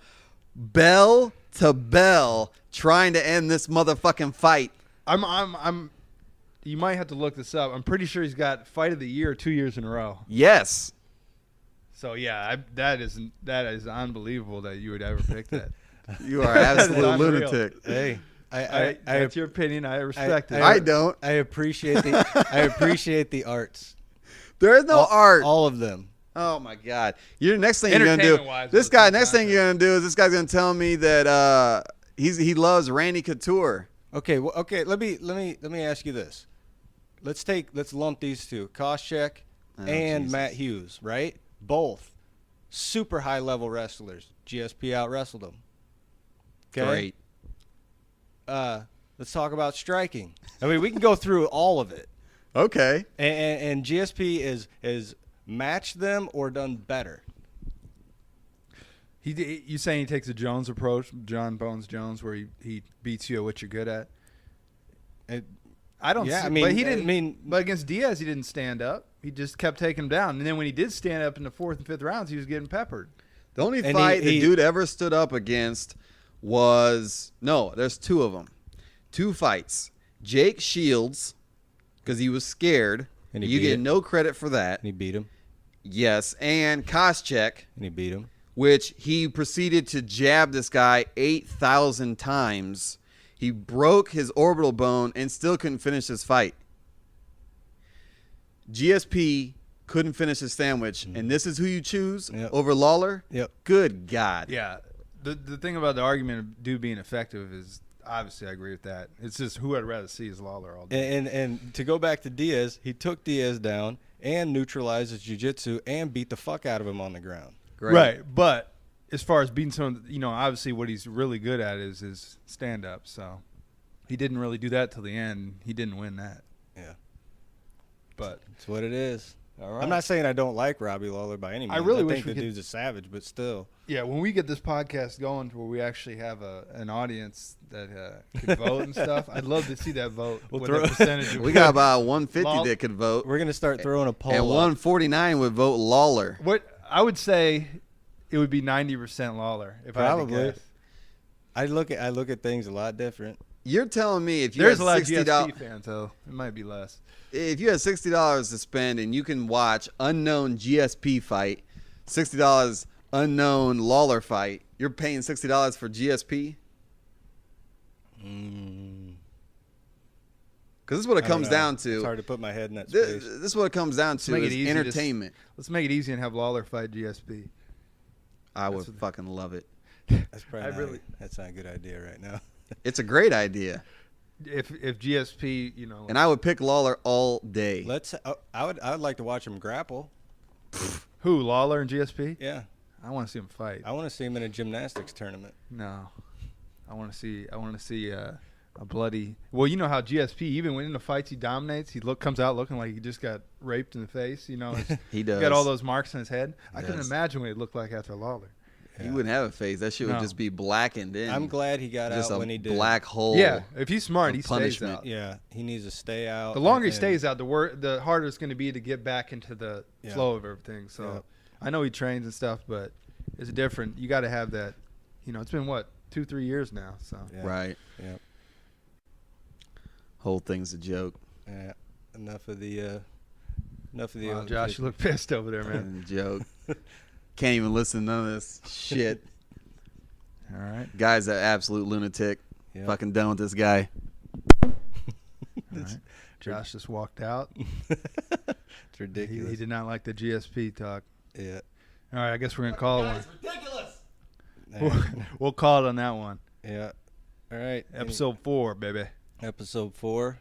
bell to bell trying to end this motherfucking fight. I'm you might have to look this up. I'm pretty sure he's got fight of the year 2 years in a row. Yes. So yeah, that is unbelievable that you would ever pick that. You are an absolute unreal. lunatic. Hey, That's your opinion. I respect it. I don't. I appreciate the arts. There is no art. All of them. Oh my God! Your next thing you're gonna do. Entertainment-wise, This it was guy. some Next thing content. you're gonna do is this guy's gonna tell me that he loves Randy Couture. Okay, well, okay. Let me ask you this. Let's lump these two, Koscheck and Jesus. Matt Hughes, right? Both super high level wrestlers. GSP out wrestled them. Okay. Great. Let's talk about striking. I mean, we can go through all of it, Okay. and GSP is matched them or done better. You saying he takes a Jones approach, John Bones Jones, where he beats you at what you're good at? I don't. Yeah, see, I mean- but he didn't. I mean- but against Diaz, he didn't stand up. He just kept taking him down. And then when he did stand up in the fourth and fifth rounds, he was getting peppered. The only And fight he- the dude ever stood up against was there's two of them, two fights. Jake Shields, because he was scared. And he You beat get it. no credit for that. And he beat him. Yes, and Koscheck, And he beat him. which he proceeded to jab this guy 8,000 times. He broke his orbital bone and still couldn't finish his fight. GSP couldn't finish his sandwich, and this is who you choose Yep. over Lawler? Yep. Good God. Yeah. The thing about the argument of dude being effective is obviously I agree with that. It's just who I'd rather see is Lawler all day. And to go back to Diaz, he took Diaz down and neutralized his jiu-jitsu and beat the fuck out of him on the ground. Great. Right, but as far as beating someone, obviously what he's really good at is his stand-up. So he didn't really do that till the end. He didn't win that. Yeah. But That's what it is. all right. I'm not saying I don't like Robbie Lawler by any means. I really think wish we the could- dude's a savage, but still. Yeah, when we get this podcast going to where we actually have an audience that can vote and stuff, I'd love to see that vote. We'll What throw- that percentage of We got about 150 Law- that could vote, We're going to start throwing a poll and up. 149 would vote Lawler. What I would say, it would be 90% Lawler if Probably. I had to guess. I look at things a lot different. You're telling me if you There's had a lot of $60, GSP fans, so it might be less. if you had $60 to spend and you can watch unknown GSP fight, $60 unknown Lawler fight, you're paying $60 for GSP? Mm, Because this is what it I don't comes know. down It's to. hard to put my head in that This, space. this is what it comes down to make it is easy to- entertainment. Let's make it easy and have Lawler fight GSP. I would That's what- fucking love it. That's probably I not, really- that's not a good idea right now. It's a great idea. If GSP, And I would pick Lawler all day. Let's. I would like to watch him grapple. who Lawler and GSP? Yeah, I want to see him fight. I want to see him in a gymnastics tournament. No, I want to see a bloody. Well, you know how GSP, even when in the fights he dominates, he comes out looking like he just got raped in the face. He does. Got all those marks on his head. I couldn't does. imagine what it looked like after Lawler. He wouldn't have a face. That shit would No. just be blackened in. I'm glad he got just out a when he did. black hole. Yeah, if he's smart, of he stays punishment. out. Yeah, he needs to stay out. The longer he and- stays out, the harder it's going to be to get back into the Yeah. flow of everything. So Yeah. I know he trains and stuff, but it's different. You got to have that. It's been 2-3 years now. So Yeah. Right. Yeah. Whole thing's a joke. Yeah. Enough of the. wow, Josh, you look pissed over there, man. And joke. Can't even listen to none of this shit. All right, Guy's an absolute lunatic. Yeah. Fucking done with this guy. all right. Josh just walked out. It's ridiculous. He did not like the GSP talk. Yeah. All right, I guess we're gonna call it one. Ridiculous. We'll call it on that one. Yeah. All right. Episode 4, baby. Episode 4.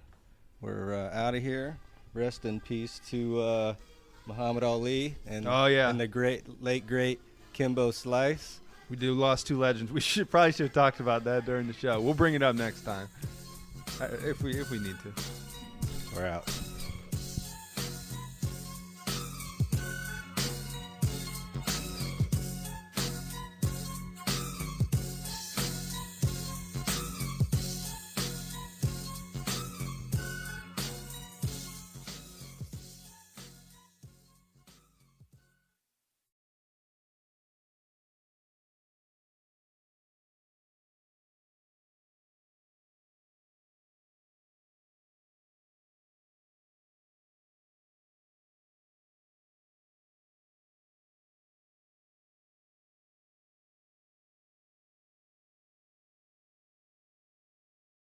We're out of here. Rest in peace to Muhammad Ali and Oh, yeah. and the late great Kimbo Slice. We lost 2 legends. We probably should have talked about that during the show. We'll bring it up next time if we need to. We're out.